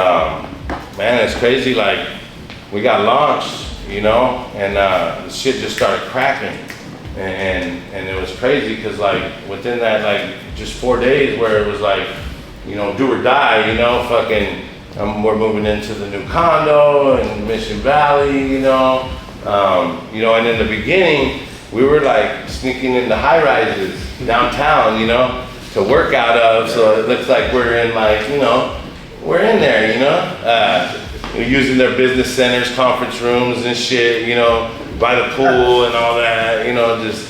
man, it's crazy, like we got launched, you know, and the shit just started cracking. And it was crazy because like within that like just 4 days where it was like, you know, do or die, you know, fucking we're moving into the new condo in Mission Valley, you know, and in the beginning we were like sneaking into high rises downtown, you know, to work out of, so it looks like we're in like, you know, we're in there, you know, we're using their business centers, conference rooms and shit, you know, by the pool and all that, you know, just,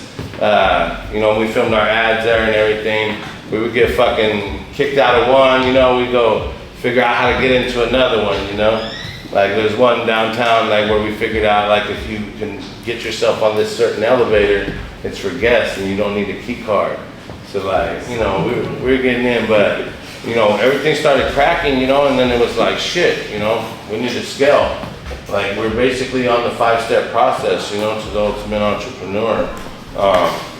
you know, we filmed our ads there and everything. We would get fucking kicked out of one, you know, we'd go figure out how to get into another one, you know. Like there's one downtown like where we figured out like if you can get yourself on this certain elevator, it's for guests and you don't need a key card. So like, you know, we were getting in, but you know, everything started cracking, you know, and then it was like, shit, you know, we need to scale. Like we're basically on the 5-step process, you know, to the ultimate entrepreneur.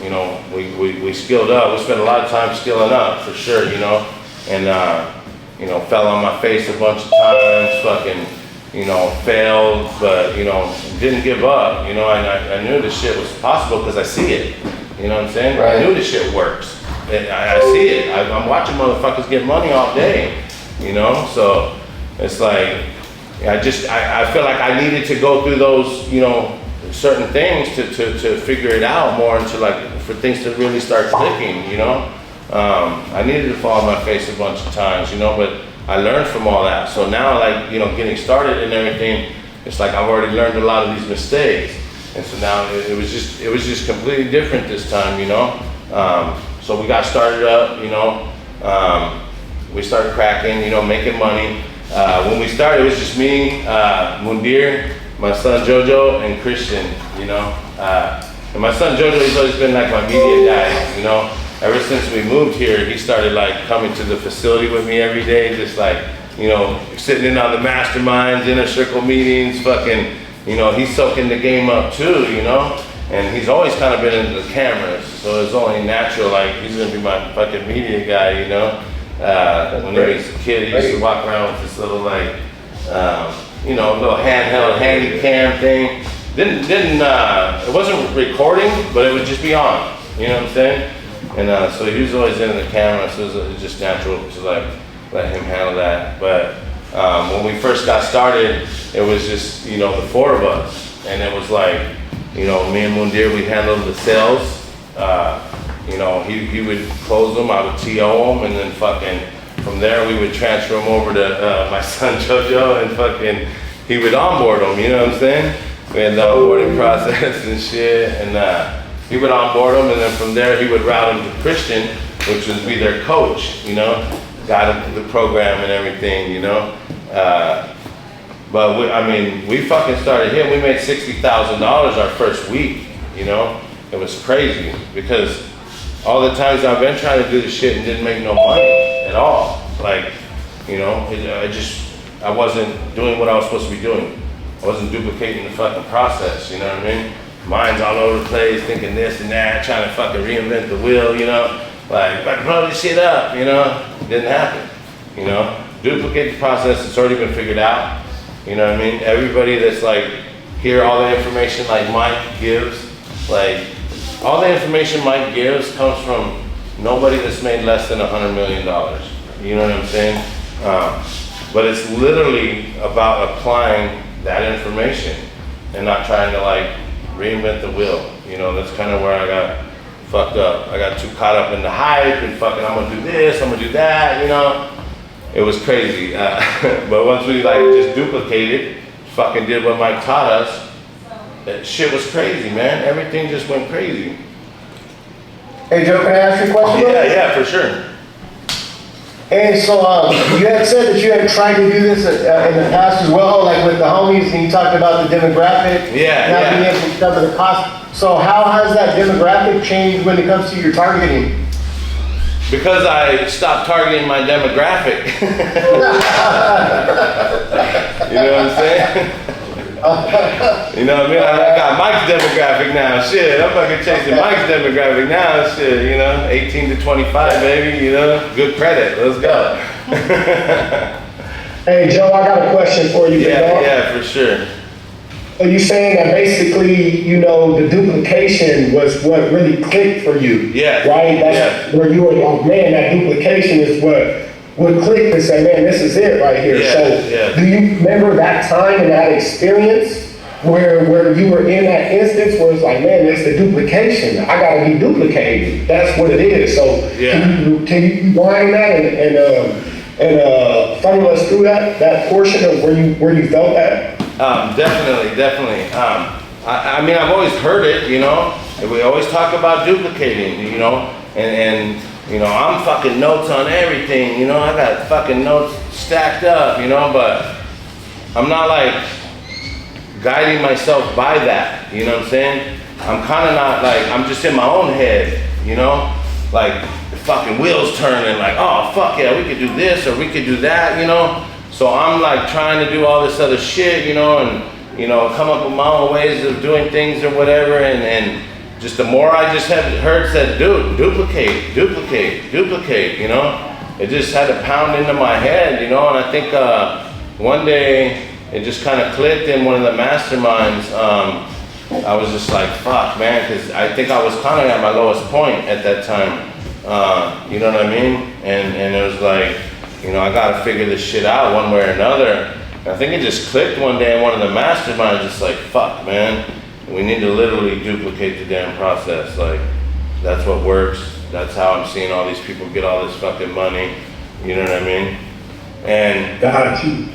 You know, we skilled up. We spent a lot of time skilling up for sure, you know, and you know, fell on my face a bunch of times, fucking, you know, failed, but you know, didn't give up, you know, and I knew this shit was possible because I see it, you know what I'm saying? Right. I knew this shit works. And I see it. I'm watching motherfuckers get money all day, you know, so it's like, I feel like I needed to go through those, you know, certain things to figure it out more and to like, for things to really start clicking, you know? I needed to fall on my face a bunch of times, you know, but I learned from all that. So now, like, you know, getting started and everything, it's like I've already learned a lot of these mistakes. And so now it was just completely different this time, you know? So we got started up, you know, we started cracking, you know, making money. When we started, it was just me, Mundir, my son Jojo, and Christian, you know. And my son Jojo, he's always been like my media guy, you know. Ever since we moved here, he started like coming to the facility with me every day, just like, you know, sitting in on the masterminds, inner circle meetings, fucking, you know, he's soaking the game up too, you know. And he's always kind of been into the cameras, so it's only natural, like, he's gonna be my fucking media guy, you know. When he was a kid, he used to walk around with this little, like, you know, little handheld handy cam thing. It wasn't recording, but it would just be on, you know what I'm saying? And so he was always into the camera, so it was just natural to like let him handle that. But when we first got started, it was just, you know, the four of us, and it was like, you know, me and Mundir, we handled the sales. You know, he would close them, I would TO them, and then fucking from there we would transfer them over to my son Jojo, and fucking he would onboard them, you know what I'm saying? We had the onboarding process and shit, and he would onboard them, and then from there he would route them to Christian, which would be their coach, you know, got him through the program and everything, you know. But we fucking started here. We made $60,000 our first week, you know. It was crazy because all the times I've been trying to do this shit and didn't make no money at all. Like, you know, I wasn't doing what I was supposed to be doing. I wasn't duplicating the fucking process, you know what I mean? Mind's all over the place, thinking this and that, trying to fucking reinvent the wheel, you know? Like, if I can blow this shit up, you know? Didn't happen, you know? Duplicate the process, it's already been figured out, you know what I mean? Everybody that's like, hear all the information like Mike gives, like, all the information Mike gives comes from nobody that's made less than $100 million, you know what I'm saying? But it's literally about applying that information and not trying to like reinvent the wheel. You know, that's kind of where I got fucked up. I got too caught up in the hype and fucking, I'm gonna do this, I'm gonna do that, you know? It was crazy. But once we like just duplicated, fucking did what Mike taught us, that shit was crazy, man. Everything just went crazy. Hey Joe, can I ask you a question? Yeah, for sure. And so you had said that you had tried to do this in the past as well, like with the homies, and you talked about the demographic. Not being able to cover the cost. So how has that demographic changed when it comes to your targeting? Because I stopped targeting my demographic. You know what I'm saying? You know what I mean? I got Mike's demographic now, shit. I'm fucking chasing Mike's demographic now, shit, you know? 18 to 25, baby, you know? Good credit, let's go. Hey Joe, I got a question for you. Yeah, for sure. Are you saying that basically, you know, the duplication was what really clicked for you? Yeah. Right? That's where you were like, man, that duplication is what clicked and said, man, this is it right here. Do you remember that time and that experience where you were in that instance where it's like, man, it's the duplication. I gotta be duplicated. That's what it is. So can you rewind that and funnel us through that portion of where you felt that? Definitely. I mean, I've always heard it, you know. We always talk about duplicating, you know, and you know, I'm fucking notes on everything, you know. I got fucking notes stacked up, you know, but I'm not like guiding myself by that, you know what I'm saying? I'm kind of not like, I'm just in my own head, you know, like the fucking wheels turning, like, oh fuck yeah, we could do this or we could do that, you know. So I'm like trying to do all this other shit, you know, and you know, come up with my own ways of doing things or whatever, and just the more I just had heard said, dude, duplicate, you know, it just had to pound into my head, you know. And I think one day it just kind of clicked in one of the masterminds. I was just like, fuck, man, because I think I was kind of at my lowest point at that time. You know what I mean? And it was like, you know, I got to figure this shit out one way or another. I think it just clicked one day in one of the masterminds, just like, fuck, man, we need to literally duplicate the damn process. Like, that's what works. That's how I'm seeing all these people get all this fucking money. You know what I mean? And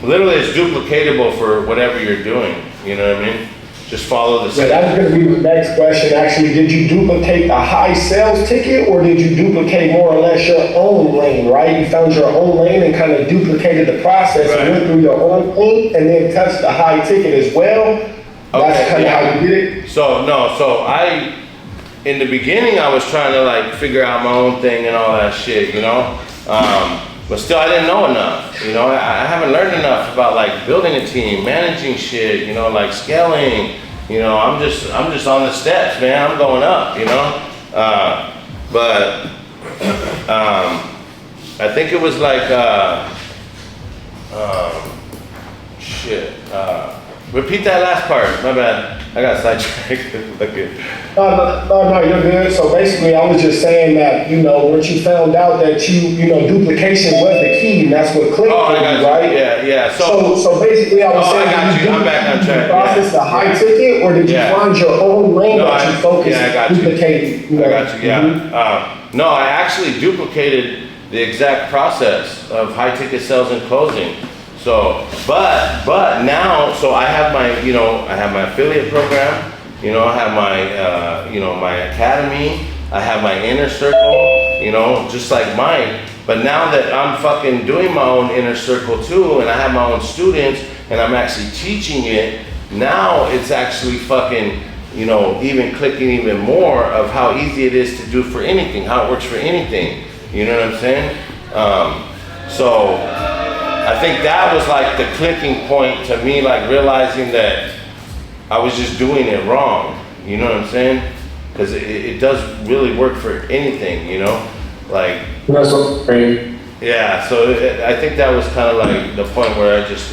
literally it's duplicatable for whatever you're doing. You know what I mean? Just follow the same. Yeah, that was going to be the next question. Actually, did you duplicate the high sales ticket, or did you duplicate more or less your own lane, right? You found your own lane and kind of duplicated the process and went through your own lane and then touched the high ticket as well. That's kind of how you did it? So in the beginning, I was trying to like figure out my own thing and all that shit, you know? But still, I didn't know enough, you know? I haven't learned enough about like building a team, managing shit, you know, like scaling, you know? I'm just on the steps, man. I'm going up, you know? I think it was like, repeat that last part, my bad. I got sidetracked. No, you're good. So basically, I was just saying that, you know, once you found out that you know, duplication was the key, and that's what clicked for you, right? Yeah. So basically, I was saying, I got you. I'm back on track. Process the high ticket, or did you find your own lane that you focused duplicating? I got you. Yeah. No, I actually duplicated the exact process of high ticket sales and closing. So, but now, so I have my, I have my affiliate program, I have my, my academy, I have my inner circle, just like mine. But now that I'm fucking doing my own inner circle too, and I have my own students, and I'm actually teaching it, now it's actually fucking, even clicking even more of how easy it is to do for anything, how it works for anything. You know what I'm saying? So I think that was like the clicking point to me, like realizing that I was just doing it wrong. You know what I'm saying? Because it does really work for anything, like. That's great. Yeah, so I think that was kind of like the point where I just,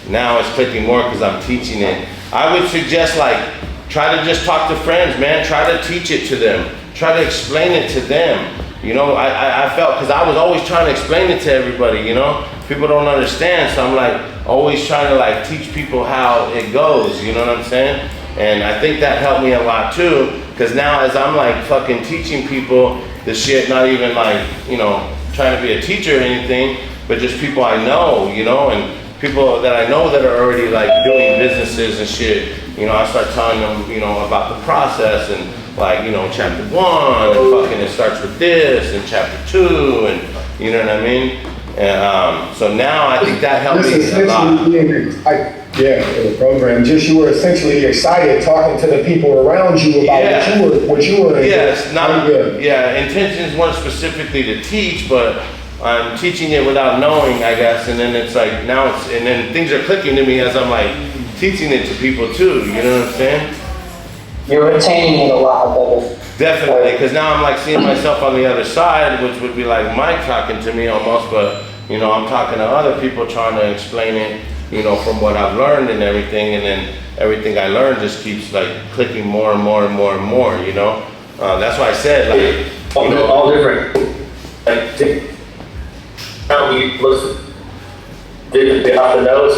now it's clicking more because I'm teaching it. I would suggest like, try to just talk to friends, man. Try to teach it to them. Try to explain it to them. I felt, because I was always trying to explain it to everybody, people don't understand, so I'm like always trying to like teach people how it goes, you know what I'm saying? And I think that helped me a lot too, because now as I'm like fucking teaching people the shit, not even like, trying to be a teacher or anything, but just people I know, and people that I know that are already like doing businesses and shit, I start telling them, about the process and like, chapter 1 and fucking it starts with this and chapter 2 and you know what I mean? And so now I think that helped me a lot. The program, just you were essentially excited talking to the people around you about what you were Yes, intentions weren't specifically to teach, but I'm teaching it without knowing, I guess, and then it's like, and then things are clicking to me as I'm like teaching it to people too, you know what I'm saying? You're retaining it a lot better. Definitely, because now I'm like seeing myself on the other side, which would be like Mike talking to me almost, but I'm talking to other people trying to explain it, from what I've learned and everything, and then everything I learned just keeps like clicking more and more and more and more, That's why I said like, all different. Like, how we listen, did off the notes,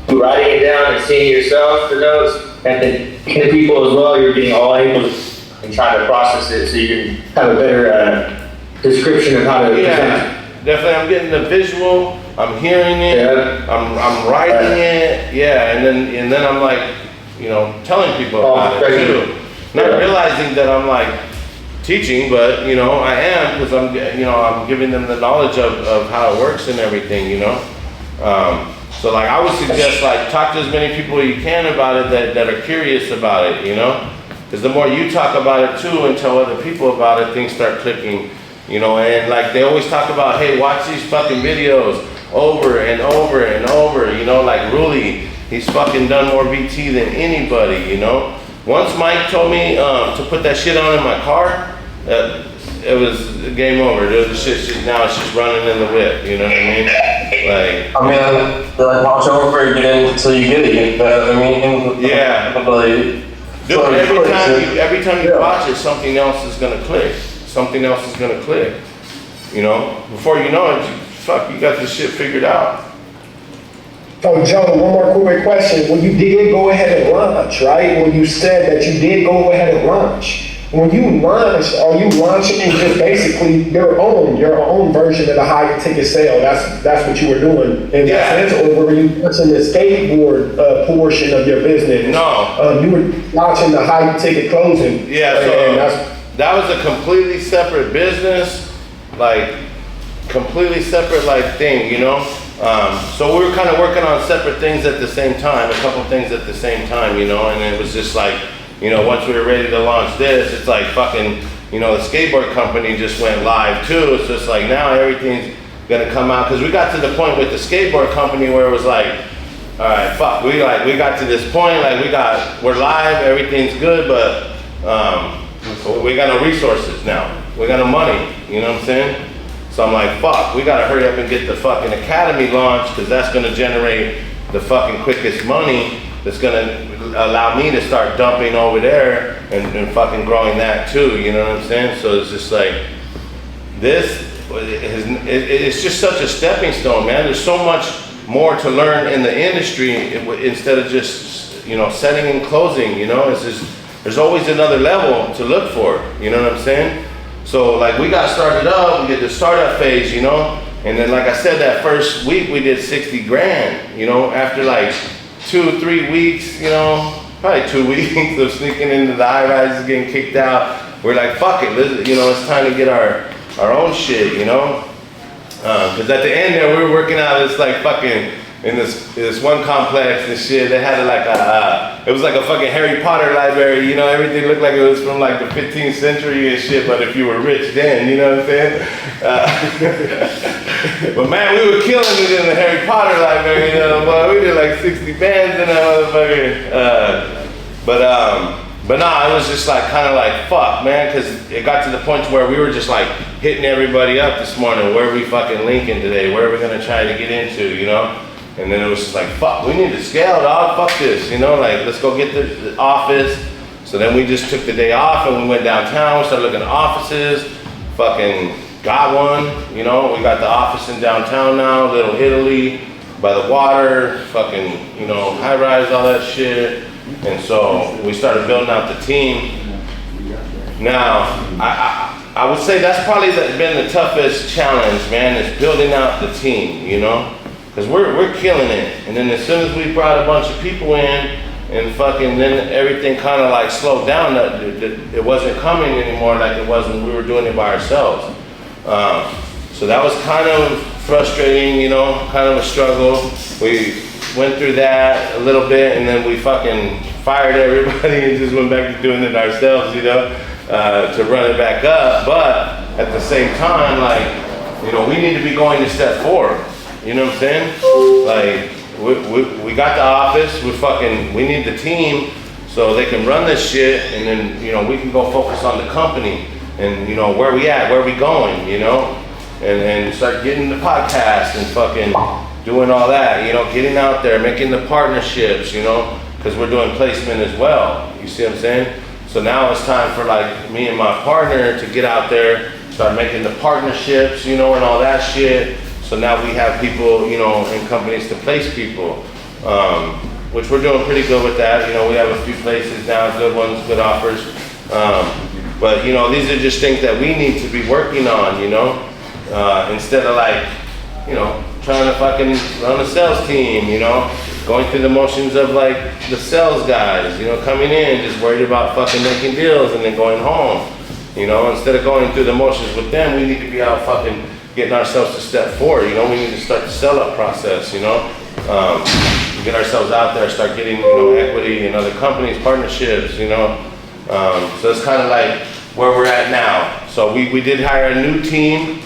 writing it down and seeing yourself, the notes, and then the people as well, you're getting all angles and trying to process it so you can have a better description of how to present. Definitely, I'm getting the visual, I'm hearing it, I'm writing it, and then I'm like, telling people about it too. Not realizing that I'm like teaching, but I am, because I'm giving them the knowledge of how it works and everything, So like I would suggest like talk to as many people you can about it that are curious about it, because the more you talk about it too and tell other people about it, things start clicking, and like they always talk about, hey, watch these fucking videos over and over and over, like Ruli, he's fucking done more BT than anybody, Once Mike told me to put that shit on in my car, it was game over. Now it's just running in the whip, you know what I mean? Like, like watch over it until you get it. Dude, every time you watch it, something else is gonna click. Something else is gonna click. Before you know it, you got this shit figured out. So Joe, one more quick question. When you did go ahead and launch, right? When you said that you did go ahead and launch, when you launched, are you launching just basically your own version of the high ticket sale? That's what you were doing in that sense, or were you launching the skateboard portion of your business? No. You were launching the high ticket closing. Yeah, so that was a completely separate business, like completely separate like thing, you know? So we were kind of working on separate things at the same time, a couple things at the same time, you know, and it was just like, you know, once we were ready to launch this, it's like fucking, you know, the skateboard company just went live too. It's just like now everything's gonna come out, because we got to the point with the skateboard company where it was like, all right, fuck, we got to this point, like we're live, everything's good, but we got no resources now. We got no money, you know what I'm saying? So I'm like, fuck, we gotta hurry up and get the fucking academy launched, because that's gonna generate the fucking quickest money that's gonna allow me to start dumping over there and fucking growing that too, you know what I'm saying? So it's just like, it's just such a stepping stone, man. There's so much more to learn in the industry instead of just, you know, setting and closing, you know? It's just, there's always another level to look for, you know what I'm saying? So like we got started up, we did the startup phase, you know? And then like I said, that first week we did 60 grand, you know? After like 2-3 weeks, you know, probably 2 weeks of sneaking into the high rises, getting kicked out, we're like, fuck it, you know, it's time to get our own shit, you know? Because at the end there, we were working out this like fucking, in this one complex and shit, they had like it was like a fucking Harry Potter library, you know, everything looked like it was from like the 15th century and shit, but if you were rich then, you know what I'm saying? But man, we were killing it in the Harry Potter library, you know, but we did like 60 bands in that motherfucker. But nah, it was just like kind of like fuck, man, because it got to the point where we were just like hitting everybody up this morning. Where are we fucking linking today? Where are we gonna try to get into, you know? And then it was just like, fuck, we need to scale, dog, fuck this, you know, like, let's go get the office. So then we just took the day off and we went downtown, we started looking at offices, fucking got one, you know, we got the office in downtown now, Little Italy, by the water, fucking, you know, high rise, all that shit. And so we started building out the team. Now, I would say that's probably been the toughest challenge, man, is building out the team, you know? Because we're killing it. And then as soon as we brought a bunch of people in and fucking then everything kind of like slowed down, it wasn't coming anymore like it was when we were doing it by ourselves. So that was kind of frustrating, you know, kind of a struggle. We went through that a little bit and then we fucking fired everybody and just went back to doing it ourselves, you know, to run it back up. But at the same time, like, you know, we need to be going to step 4. You know what I'm saying? Like, we got the office, we need the team so they can run this shit, and then, you know, we can go focus on the company and, you know, where we at, where we going, you know? And start getting the podcast and fucking doing all that, you know, getting out there, making the partnerships, you know, because we're doing placement as well. You see what I'm saying? So now it's time for like me and my partner to get out there, start making the partnerships, you know, and all that shit. So now we have people, you know, in companies to place people, which we're doing pretty good with that. You know, we have a few places now, good ones, good offers. But, you know, these are just things that we need to be working on, you know, instead of like, you know, trying to fucking run a sales team, you know, going through the motions of like the sales guys, you know, coming in, just worried about fucking making deals and then going home. You know, instead of going through the motions with them, we need to be out fucking getting ourselves to step 4, you know, we need to start the sell-up process, you know, get ourselves out there, start getting, you know, equity in other companies, partnerships, you know, so it's kind of like where we're at now. So we did hire a new team,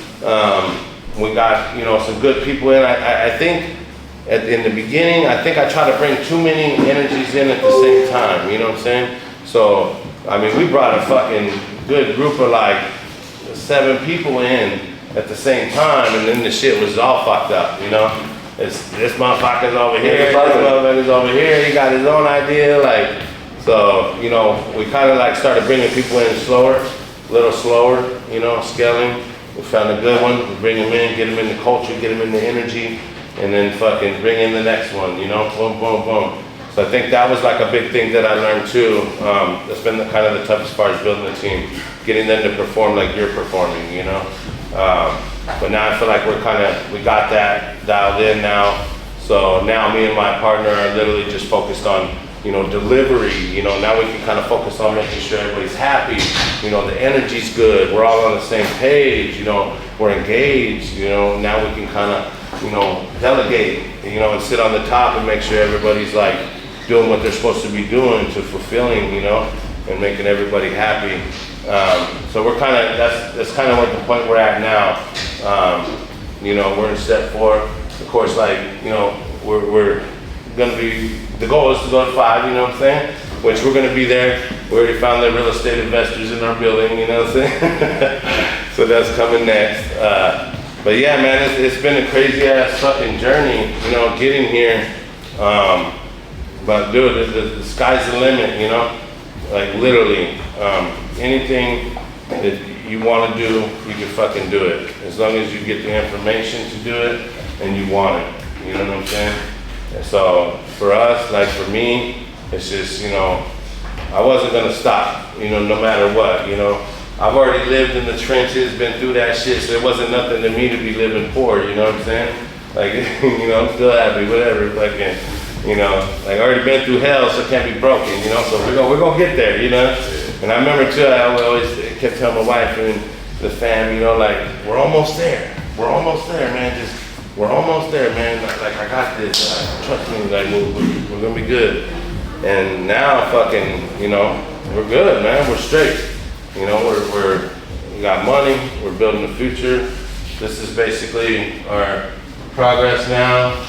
we got, you know, some good people in. I think in the beginning, I think I tried to bring too many energies in at the same time, you know what I'm saying? So, I mean, we brought a fucking good group of like 7 people in at the same time, and then the shit was all fucked up, you know? This motherfucker's over here, this motherfucker's over here, he got his own idea, like, so, you know, we kind of like started bringing people in slower, a little slower, you know, scaling. We found a good one, we bring them in, get them in the culture, get them in the energy, and then fucking bring in the next one, you know, boom, boom, boom. So I think that was like a big thing that I learned too. That's been the kind of the toughest part is building a team, getting them to perform like you're performing, you know. But now I feel like we got that dialed in now. So now me and my partner are literally just focused on, you know, delivery. You know, now we can kind of focus on making sure everybody's happy. You know, the energy's good. We're all on the same page. You know, we're engaged. You know, now we can kind of, you know, delegate. You know, and sit on the top and make sure everybody's like doing what they're supposed to be doing to fulfilling. You know, and making everybody happy. So we're kind of that's kind of like the point we're at now. You know, we're in step 4. Of course, like, you know, we're gonna be, the goal is to go to 5, you know what I'm saying? Which we're gonna be there. We already found the real estate investors in our building, you know what I'm saying? So that's coming next. But yeah, man, it's been a crazy ass fucking journey, you know, getting here. But dude, the sky's the limit, you know? Like literally, anything that you wanna do, you can fucking do it. As long as you get the information to do it and you want it, you know what I'm saying? So for us, like for me, it's just, you know, I wasn't gonna stop, you know, no matter what, you know. I've already lived in the trenches, been through that shit, so it wasn't nothing to me to be living poor, you know what I'm saying? Like, you know, I'm still happy, whatever, fucking, you know, like I already been through hell, so it can't be broken, you know, so we're gonna get there, you know? And I remember too, I always kept telling my wife and the fam, you know, like, we're almost there, man, we're almost there, man. Like, I got this. Trust me, like, we're gonna be good. And now, fucking, you know, we're good, man. We're straight. You know, we got money. We're building the future. This is basically our progress now.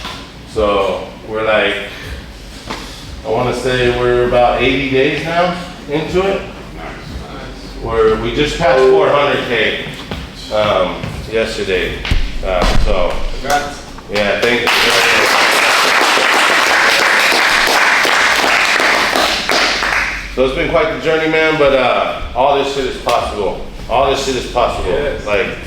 So we're like, I want to say we're about 80 days now into it. We just passed 400K yesterday. So, yeah, thank you. So it's been quite the journey, man, but all this shit is possible. All this shit is possible. Yes. Like,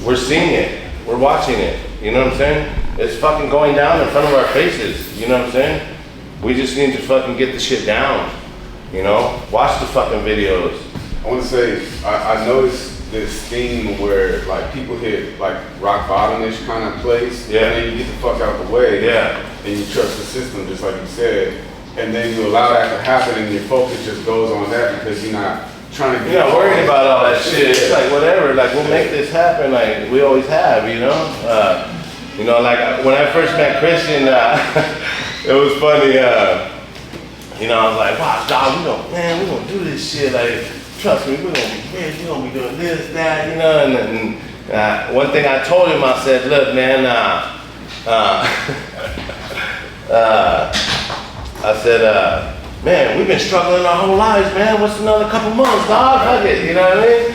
we're seeing it. We're watching it. You know what I'm saying? It's fucking going down in front of our faces. You know what I'm saying? We just need to fucking get the shit down. You know? Watch the fucking videos. I want to say, I noticed this theme where like people hit like rock bottom-ish kind of place, yeah, and then you get the fuck out of the way, yeah, and you trust the system just like you said, and then you allow that to happen and your focus just goes on that because you're not trying to get, you're not worried about all that shit. It's like whatever, like we'll make this happen like we always have, you know? You know, like when I first met Christian, it was funny, you know, I was like, wow, dog, we're gonna do this shit, like, trust me, we're gonna be rich, we're gonna be doing this, that, you know, and one thing I told him, I said, look, man, I said, man, we've been struggling our whole lives, man, what's another couple months, dog, fuck it, you know what I mean?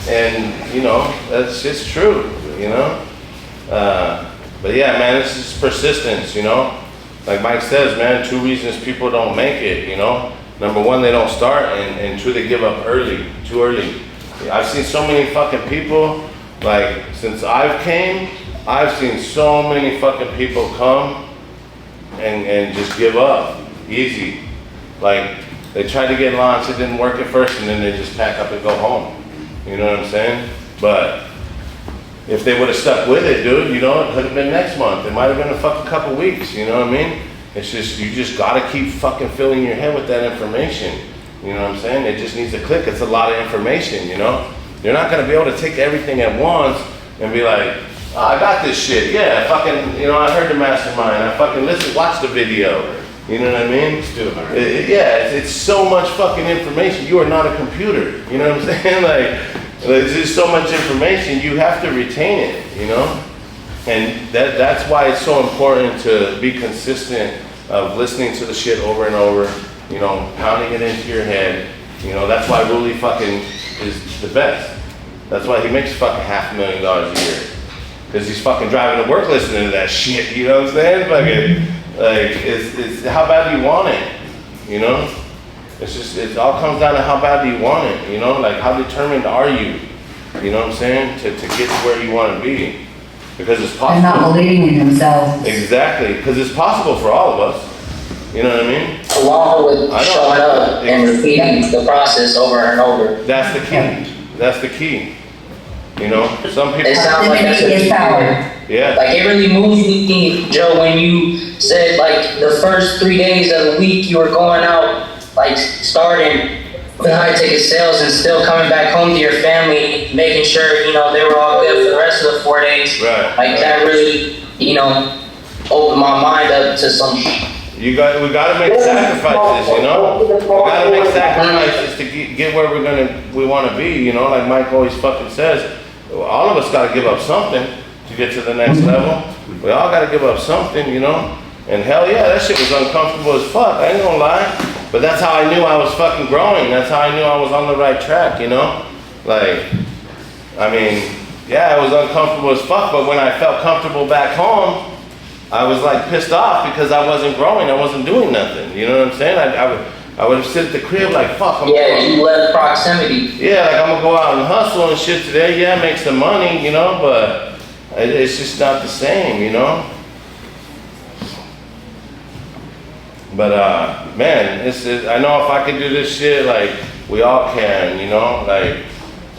And, you know, that's just true, you know? But yeah, man, it's just persistence, you know? Like Mike says, man, 2 reasons people don't make it, you know? Number 1, they don't start, and 2, they give up too early. I've seen so many fucking people, like, since I've came, I've seen so many fucking people come and just give up, easy. Like, they tried to get launched, it didn't work at first, and then they just pack up and go home. You know what I'm saying? But if they would have stuck with it, dude, you know, it could have been next month. It might have been a fucking couple weeks, you know what I mean? It's just, you just gotta keep fucking filling your head with that information. You know what I'm saying? It just needs to click. It's a lot of information, you know? You're not gonna be able to take everything at once and be like, oh, I got this shit. Yeah, fucking, you know, I heard the mastermind. I fucking watch the video. You know what I mean? It's so much fucking information. You are not a computer. You know what I'm saying? Like, there's just so much information. You have to retain it, you know? And that's why it's so important to be consistent of listening to the shit over and over, you know, pounding it into your head. You know, that's why Ruli fucking is the best. That's why he makes fucking $500,000 a year. Because he's fucking driving to work listening to that shit, you know what I'm saying? Fucking, like, it's how bad do you want it, you know? It's just, it all comes down to how bad do you want it, you know? Like, how determined are you, you know what I'm saying? To get to where you want to be. Because it's And possible. not believing in themselves. Exactly, because it's possible for all of us. You know what I mean? Along with I know. showing up and repeating the process over and over. That's the key. That's the key. You know, some people. It sounds like that's Proximity is power. Yeah. Like, it really moved me, Joe, when you said, like, the first 3 days of the week you were going out, like, starting with high ticket sales and still coming back home to your family, making sure, you know, they were all good for the rest of the 4 days. Right. Like, that really, you know, opened my mind up to some. We gotta make sacrifices, you know? We gotta make sacrifices to get where we wanna be, you know? Like Mike always fucking says, all of us gotta give up something to get to the next level. We all gotta give up something, you know? And hell yeah, that shit was uncomfortable as fuck, I ain't gonna lie. But that's how I knew I was fucking growing. That's how I knew I was on the right track, you know? Like, I mean, yeah, it was uncomfortable as fuck, but when I felt comfortable back home, I was like pissed off because I wasn't growing, I wasn't doing nothing. You know what I'm saying? I would have sit at the crib like, fuck, Yeah, you left proximity. yeah, like I'm gonna go out and hustle and shit today, yeah, make some money, you know, but it's just not the same, you know? But man, I know if I could do this shit, like, we all can, you know? Like,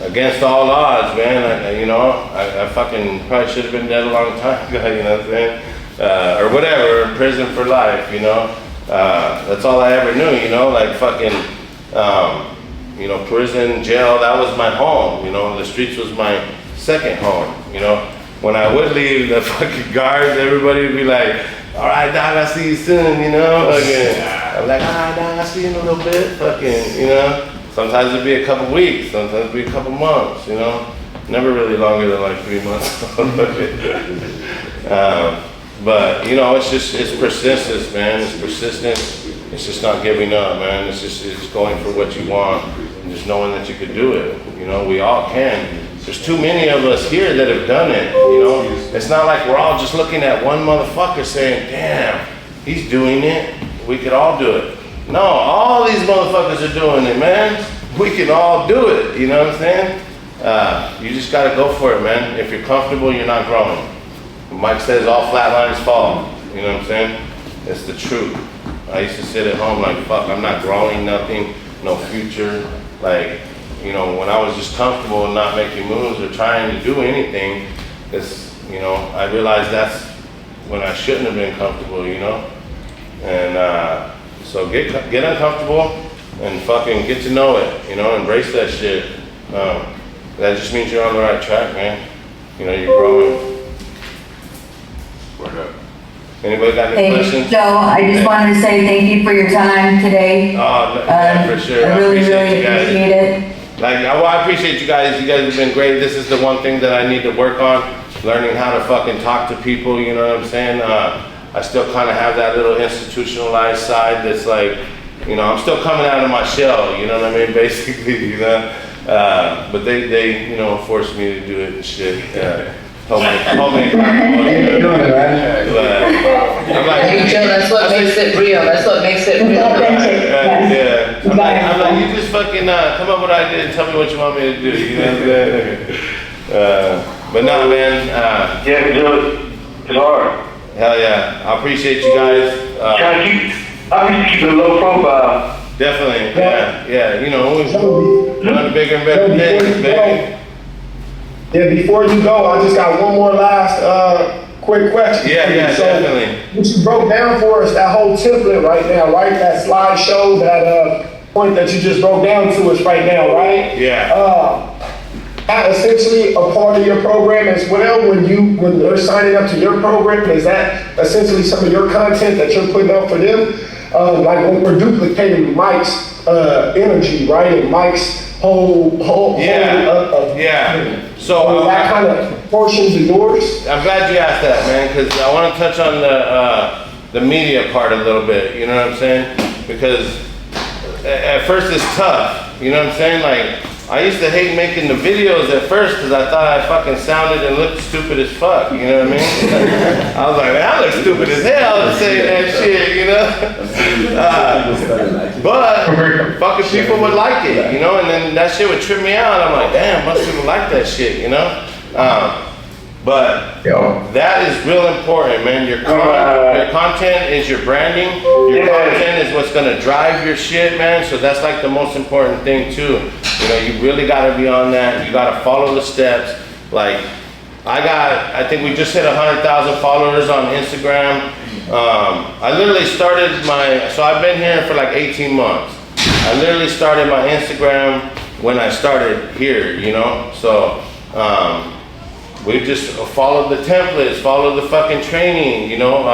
against all odds, man, you know? I fucking probably should have been dead a long time ago, you know what I'm saying? Or whatever, in prison for life, you know? That's all I ever knew, you know? Like fucking, you know, prison, jail, that was my home, you know? The streets was my second home, you know? When I would leave, the fucking guards, everybody would be like, all right, dog, I'll see you soon, you know? I'm like, all right, dog, I'll see you in a little bit, fucking, you know? Sometimes it'd be a couple weeks, sometimes it'd be a couple months, you know? Never really longer than like 3 months. But you know, it's persistence, man. It's persistence. It's just not giving up, man. It's going for what you want and just knowing that you could do it. You know, we all can. There's too many of us here that have done it. You know, it's not like we're all just looking at one motherfucker saying, "Damn, he's doing it. We could all do it." No, all these motherfuckers are doing it, man. We can all do it. You know what I'm saying? You just gotta go for it, man. If you're comfortable, you're not growing. Mike says all flat lines fall. You know what I'm saying? It's the truth. I used to sit at home like, fuck, I'm not growing nothing, no future. Like, you know, when I was just comfortable and not making moves or trying to do anything, it's, you know, I realized that's when I shouldn't have been comfortable, you know? And so get uncomfortable and fucking get to know it, you know, embrace that shit. That just means you're on the right track, man. You know, you're growing. Word up. Anybody got any Hey, questions? Joe, I just wanted to say thank you for your time today. Oh, yeah, for sure. I really, really you guys. appreciate it. Like, well, I appreciate you guys. You guys have been great. This is the one thing that I need to work on, learning how to fucking talk to people, you know what I'm saying? I still kind of have that little institutionalized side that's like, you know, I'm still coming out of my shell, you know what I mean, basically, you know? But they, you know, forced me to do it and shit. Hold me accountable. I'm like, Hey Joe, that's what makes it real. That's what makes it real. yeah. I'm like, you just fucking come up with an idea and tell me what you want me to do. You know what I'm saying? But nah, man. Yeah, Joe, it's hard. Hell yeah. I appreciate you guys. I keep it low profile. Definitely. Yeah. You know, we're bigger and better things, baby. Yeah, before you go, I just got one more last quick question. Yeah, so, definitely. What you broke down for us, that whole template right now, right? That slideshow, that point that you just broke down to us right now, right? Yeah. That essentially a part of your program as well. When they're signing up to your program, is that essentially some of your content that you're putting up for them? Like when we're duplicating Mike's energy, right? And Mike's whole yeah. So that kind of portion to yours. I'm glad you asked that, man, because I want to touch on the media part a little bit. You know what I'm saying? Because at first it's tough. You know what I'm saying? Like, I used to hate making the videos at first because I thought I fucking sounded and looked stupid as fuck, you know what I mean? I was like, man, I look stupid as hell to say that shit, you know? But fucking people would like it, you know? And then that shit would trip me out. I'm like, damn, most people like that shit, you know? But Yo. that is real important, man. Your content is your branding. Your content is what's gonna drive your shit, man. So that's like the most important thing too. You know, you really gotta be on that. You gotta follow the steps. Like, I think we just hit 100,000 followers on Instagram. I literally started so I've been here for like 18 months. I literally started my Instagram when I started here, you know? So, we just followed the templates, followed the fucking training, you know?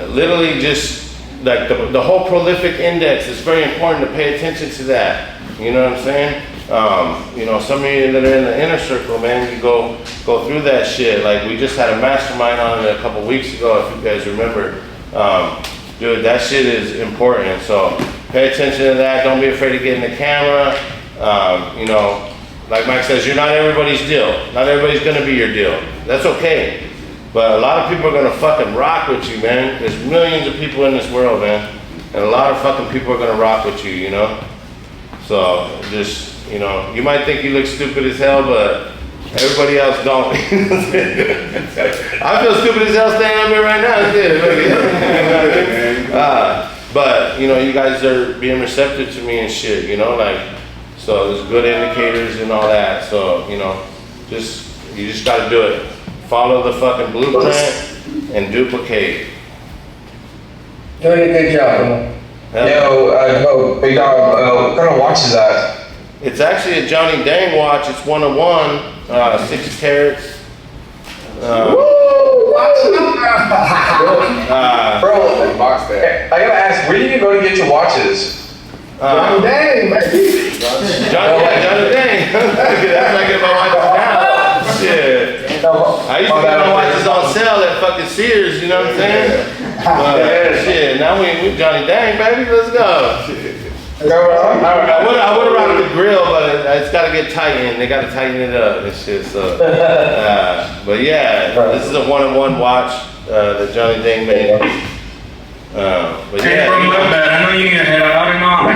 Literally just, like the whole prolific index is very important to pay attention to that. You know what I'm saying? You know, some of you that are in the inner circle, man, you go through that shit. Like, we just had a mastermind on it a couple weeks ago, if you guys remember. Dude, that shit is important. So pay attention to that. Don't be afraid to get in the camera. You know, like Mike says, you're not everybody's deal. Not everybody's gonna be your deal. That's okay. But a lot of people are gonna fucking rock with you, man. There's millions of people in this world, man. And a lot of fucking people are gonna rock with you, you know? So just, you know, you might think you look stupid as hell, but everybody else don't. I feel stupid as hell standing up here right now. But, you know, you guys are being receptive to me and shit, you know, like, so there's good indicators and all that. So, you know, you just gotta do it. Follow the fucking blueprint and duplicate. Doing a good job. Yo, big dog, what kind of watch is that? It's actually a Johnny Dang watch. It's 101, 6 carats. Bro, I gotta ask, where do you go to get your watches? Johnny Dang, baby. Johnny Dang. That's like if I watch now. Shit. I used to get my watches on sale at fucking Sears, you know what I'm saying? But shit, now we Johnny Dang, baby, let's go. I would have rocked the grill, but it's got to get tightened. They got to tighten it up and shit. So, but yeah, this is a 1-on-1 watch that Johnny Dang made. But hey, yeah, bro, my bad. I know you need to head out and all.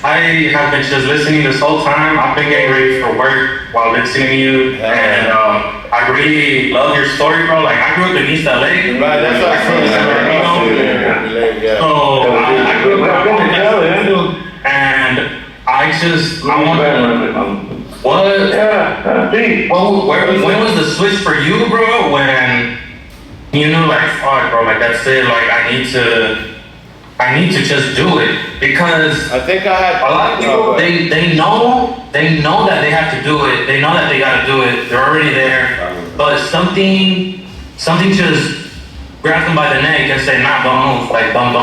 I have been just listening this whole time. I've been getting ready for work while listening to you, and I really love your story, bro. Like, I grew up in East LA. Right, that's what I said. So I grew up in LA, and when was the switch for you, bro? When you knew, like, fuck, bro, like, that's it. Like, I need to just do it, because I think I had a lot of people. They know that they have to do it. They know that they gotta do it. They're already there, but something just grab them by the neck and say, nah, don't move. Like, don't,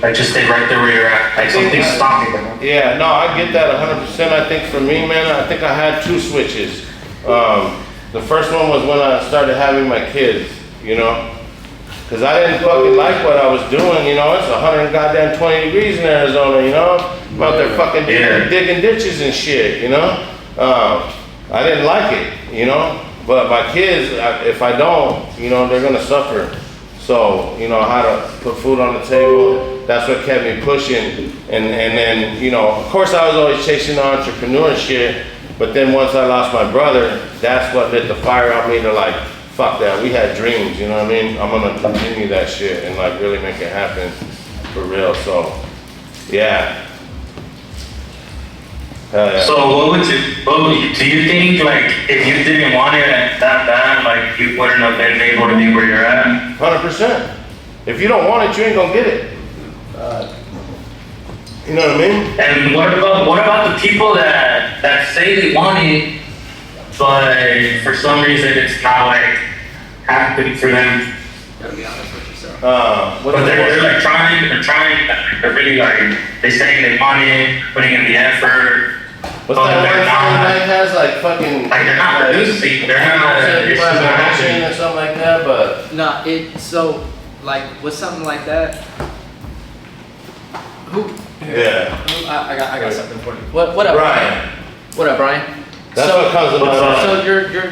like, just stay right there where you're at. Like, something's stopping them. Yeah, no, I get that 100%. I think for me, man, I think I had 2 switches. The first one was when I started having my kids, you know? Cause I didn't fucking like what I was doing, you know? It's 120 degrees in Arizona, you know? I'm out there fucking digging ditches and shit, you know? I didn't like it, you know? But my kids, if I don't, you know, they're gonna suffer. So, you know, how to put food on the table, that's what kept me pushing. And then, you know, of course I was always chasing the entrepreneur shit, but then once I lost my brother, that's what lit the fire on me to, like, fuck that, we had dreams, you know what I mean? I'm gonna continue that shit and, like, really make it happen for real, so, yeah. So do you think, like, if you didn't want it that bad, like, you wouldn't have been able to be where you're at? 100%. If you don't want it, you ain't gonna get it. You know what I mean? And what about the people that say they want it, but for some reason it's not, like, happening for them? Gotta be honest with yourself. But they're like trying, they're really, like, they saying they want it, putting in the effort. What's that one song that has, like, fucking... Like, they're not producing, they're not... People have a machine or something like that, but... No, so, like, with something like that, I got something for you. What up, Brian? What up, Brian? That's what comes to my mind. So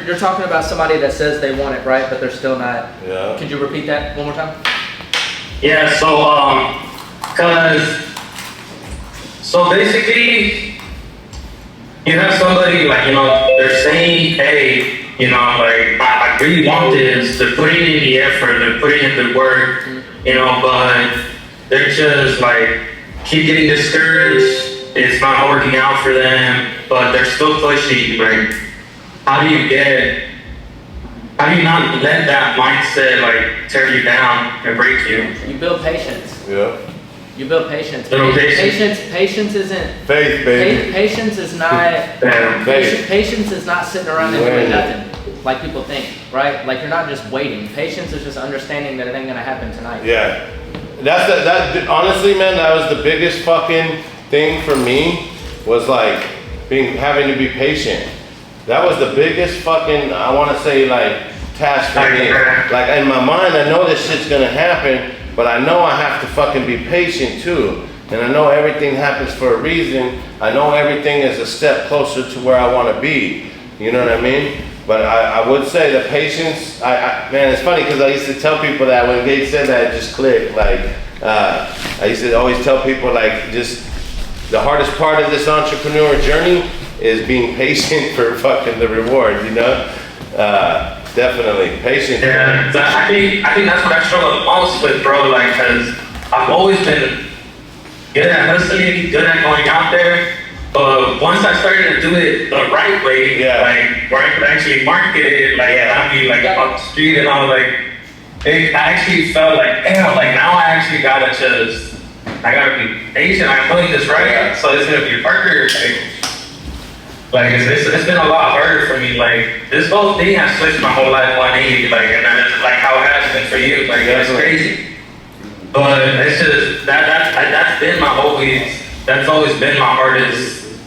you're talking about somebody that says they want it, right? But they're still not. Yeah. Could you repeat that one more time? Yeah, so basically, you have somebody, like, you know, they're saying, hey, you know, like I really want this. They're putting in the effort, they're putting in the work, you know, but they're just like keep getting discouraged. It's not working out for them, but they're still pushing. Like, how do you not let that mindset like tear you down and break you? You build patience. Yeah. You build patience. Build patience. Patience isn't. Faith, baby. Patience is not. Faith. Patience is not sitting around and doing nothing, like people think, right? Like you're not just waiting. Patience is just understanding that it ain't gonna happen tonight. Yeah. That honestly, man, that was the biggest fucking thing for me, was like having to be patient. That was the biggest fucking, I want to say, like, task for me. Like, in my mind, I know this shit's gonna happen, but I know I have to fucking be patient too. And I know everything happens for a reason. I know everything is a step closer to where I want to be. You know what I mean? But I would say the patience, man, it's funny because I used to tell people that when Gates said that, it just clicked. Like, I used to always tell people, like, just the hardest part of this entrepreneur journey is being patient for fucking the reward, you know? Definitely, patient. Yeah, I think that's what I struggle the most with, bro, like, cause I've always been good at hustling, good at going out there, but once I started to do it the right way, like, where I could actually market it, like, not be like on the street and all, like, I actually felt like, damn, like, now I actually gotta I gotta be patient, I'm doing this right, so it's gonna be harder. Like it's been a lot harder for me. Like this whole thing has switched my whole life 180. Like, and that's like how it has been for you. Like it's crazy. But it's just that's been that's always been my hardest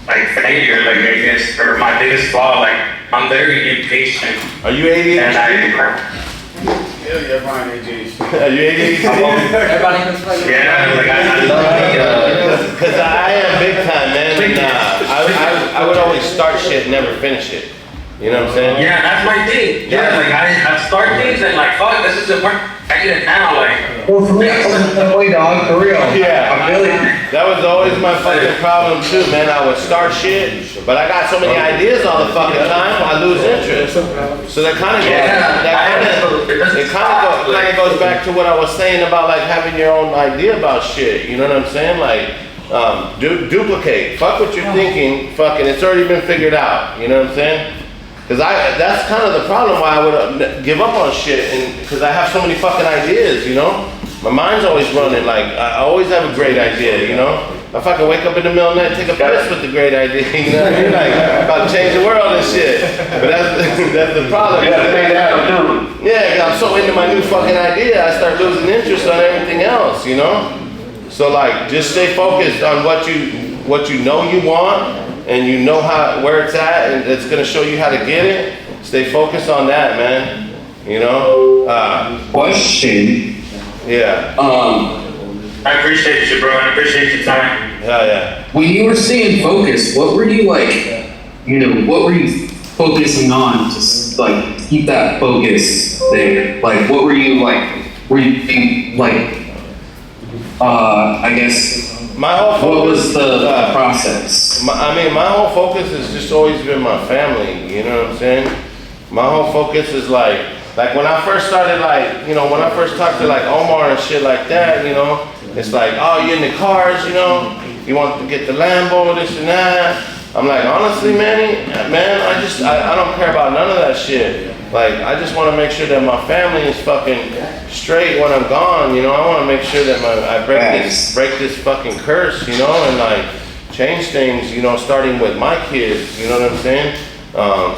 like failure. Like I guess, or my biggest flaw. Like I'm very impatient. Are you ADHD? Yeah, everybody ADHD. Are you ADHD? Everybody knows what you're Yeah, like I love because I am big time, man. And, I would always start shit and never finish it. You know what I'm saying? Yeah, that's my thing. Yeah, like I start things and like, fuck, this isn't working. I get it now, like. Well, for me, dog, for real. Yeah. I'm really. That was always my fucking problem too, man. I would start shit, but I got so many ideas all the fucking time, I lose interest. So that kind of goes back to what I was saying about like having your own idea about shit. You know what I'm saying? Like, duplicate. Fuck what you're thinking. Fucking, it's already been figured out. You know what I'm saying? Because that's kind of the problem why I would give up on shit, and because I have so many fucking ideas, you know? My mind's always running, like, I always have a great idea, you know? If I can wake up in the middle of the night and take a piss with the great idea, you know what I mean? Like, about to change the world and shit. But that's the problem. Yeah, because I'm so into my new fucking idea, I start losing interest on everything else, you know? So like, just stay focused on what you know you want, and you know where it's at, and it's gonna show you how to get it. Stay focused on that, man. You know? Question. Yeah. I appreciate you, bro. I appreciate your time. Hell yeah. When you were saying focus, what were you like, what were you focusing on to like keep that focus there? Like, what were you like, I guess, my whole focus, what was the process? My whole focus has just always been my family, you know what I'm saying? My whole focus is like when I first started, like, when I first talked to like Omar and shit like that, it's like, oh, you in the cars, you want to get the Lambo, this and that. I'm like, honestly, man, I don't care about none of that shit. Like, I just want to make sure that my family is fucking straight when I'm gone, I want to make sure that I break this fucking curse, and like change things, starting with my kids, you know what I'm saying?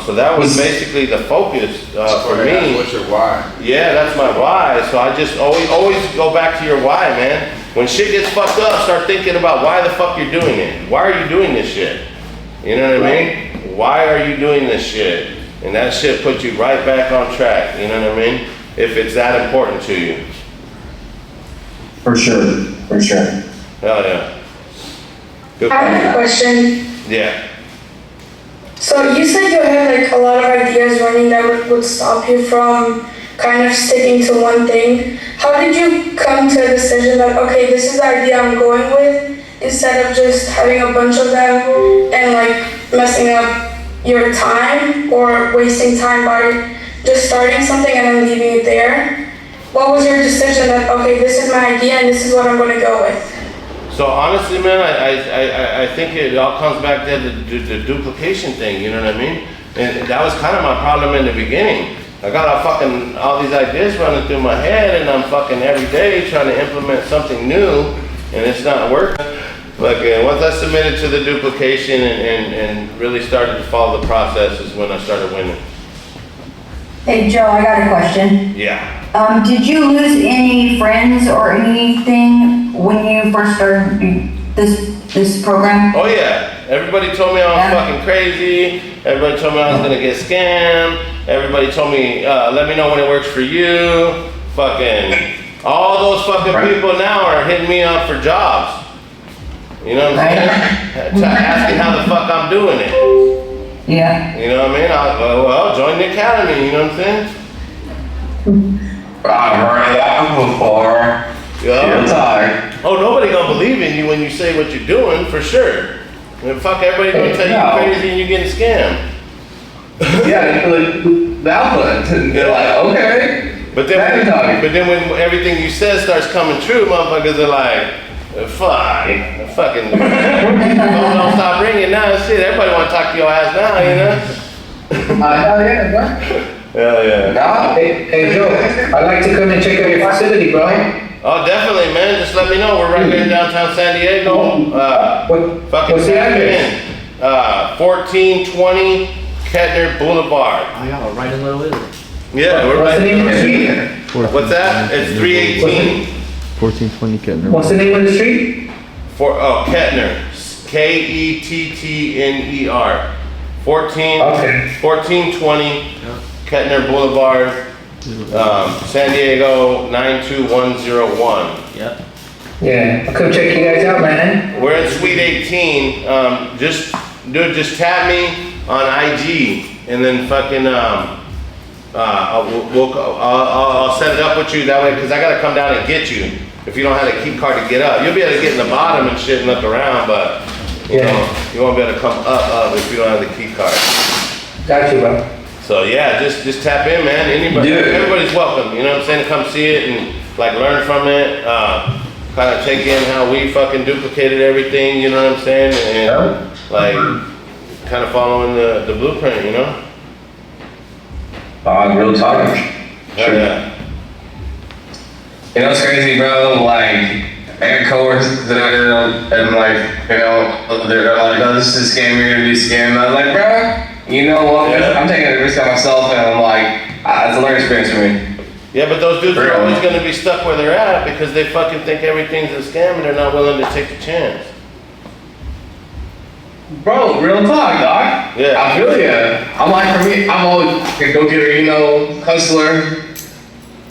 So that was basically the focus for me. What's your why? Yeah, that's my why. So I just always go back to your why, man. When shit gets fucked up, start thinking about why the fuck you're doing it. Why are you doing this shit? You know what I mean? Why are you doing this shit? And that shit puts you right back on track, you know what I mean? If it's that important to you. For sure. Hell yeah. Good I have a question. Yeah. So you said you had like a lot of ideas running that would stop you from kind of sticking to one thing. How did you come to a decision that, okay, this is the idea I'm going with, instead of just having a bunch of them and like messing up your time or wasting time by just starting something and then leaving it there? What was your decision that, okay, this is my idea and this is what I'm gonna go with? So honestly, man, I think it all comes back to the duplication thing, you know what I mean? And that was kind of my problem in the beginning. I got all these ideas running through my head, and I'm fucking every day trying to implement something new, and it's not working. Like once I submitted to the duplication and really started to follow the process is when I started winning. Hey Joe, I got a question. Yeah. Did you lose any friends or anything when you first started this program? Oh yeah. Everybody told me I was fucking crazy. Everybody told me I was gonna get scammed. Everybody told me, let me know when it works for you. Fucking, all those fucking people now are hitting me up for jobs. You know what I'm saying? Asking how the fuck I'm doing it. Yeah. You know what I mean? Well, join the academy, you know what I'm saying? I've heard that before. Yeah. You're tired. Oh, nobody gonna believe in you when you say what you're doing, for sure. And fuck, everybody gonna tell you you're crazy and you're getting scammed. Yeah, the output. They're like, okay. But then when everything you said starts coming true, motherfuckers are like, fucking, don't stop ringing now, shit. Everybody wanna talk to your ass now, you know? Hell yeah, bro. Hell yeah. Nah, hey Joe, I'd like to come and check out your facility, bro. Oh, definitely, man. Just let me know. We're right here in downtown San Diego. Fucking what's the tap address? in. 1420 Kettner Boulevard. Oh, y'all are right in Little Italy. Yeah, we're What's right the name of the here. street? What's that? It's 318. 1420 Kettner. What's the name of the street? Kettner. Kettner. 1420 Kettner Boulevard. San Diego 92101. Yep. Yeah, I'll come check you guys out, man. We're in Suite 18. Just tap me on IG, and then fucking I'll set it up with you that way, because I gotta come down and get you if you don't have a key card to get up. You'll be able to get in the bottom and shit and look around, but you know, you won't be able to come up if you don't have the key card. Got you, bro. So yeah, just tap in, man. Everybody's welcome. You know what I'm saying? To come see it and like learn from it. Kind of take in how we fucking duplicated everything. You know what I'm saying? And like kind of following the blueprint. You know? Real talk. Hell yeah. You know, it's crazy, bro. Like, I got coworkers that and like, you know, they're like, oh, this is a scam, you're gonna be scammed. I was like, bro, you know what? I'm taking a risk on myself, and I'm like, it's a learning experience for me. Yeah, but those dudes are always gonna be stuck where they're at because they fucking think everything's a scam and they're not willing to take the chance. Bro, real talk, dog. Yeah. I feel ya. I'm like, for me, I'm always a go-getter, you know, hustler.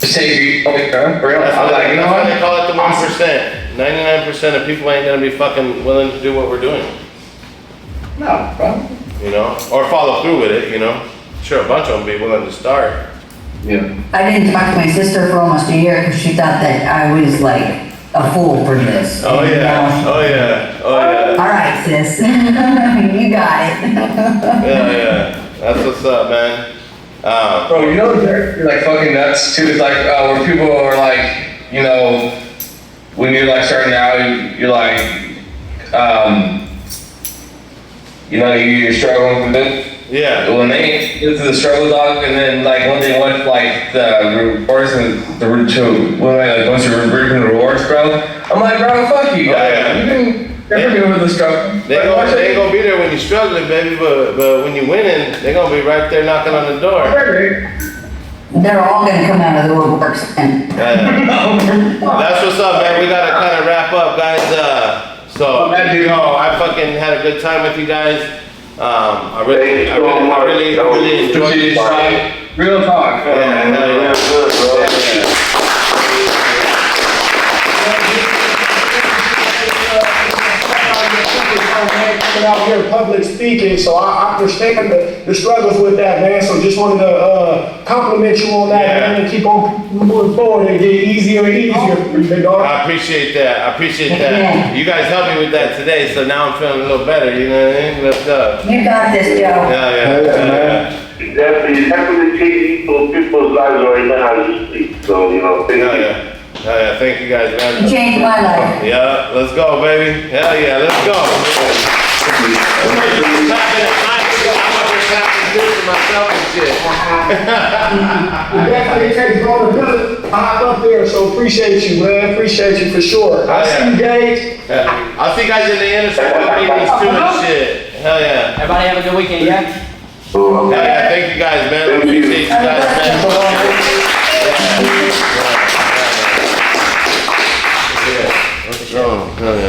Just take it, for real. I'm like, you know what? They call it the 1%. 99% of people ain't gonna be fucking willing to do what we're doing. No, bro. You know, or follow through with it. You know, sure, a bunch of them be willing to start. Yeah. I didn't talk to my sister for almost a year because she thought that I was like a fool for this. Oh yeah, oh yeah, oh yeah. All right, sis, you got it. Yeah, that's what's up, man. Bro, you know they're like fucking nuts too. It's like where people are like, you know, when you're like starting out, you're like, you know, you're struggling with it. Yeah. When they get to the struggle, dog, and then like when they want like the rewards and once you're reaping the rewards, bro, I'm like, bro, fuck you guys. You can never be with the struggle. They ain't gonna be there when you're struggling, baby, but when you're winning, they're gonna be right there knocking on the door. They're all gonna come out of the woodworks. That's what's up, man. We gotta kind of wrap up, guys. I fucking had a good time with you guys. I really enjoyed this show. Real talk. Yeah. coming out here public speaking, so I understand the struggles with that, man. So just wanted to compliment you on that, man, and keep on moving forward and get easier and easier for you, big dog. I appreciate that. I appreciate that. You guys helped me with that today, so now I'm feeling a little better. You know what I mean? Let's go. You got this, Joe. Yeah. Definitely changing people's lives right now as you speak. So, you know, thank you. Thank you guys, man. You changed my life. Yeah, let's go, baby. Hell yeah, let's go. Myself and shit. Definitely takes vulnerability to hop up there, so appreciate you, man. Appreciate you for sure. I'll see you, Gage. I'll see you guys in the inner circle meetings too and shit. Hell yeah. Everybody have a good weekend, yeah? Hell yeah, thank you guys, man. I appreciate you guys, man. Let's go. Hell yeah.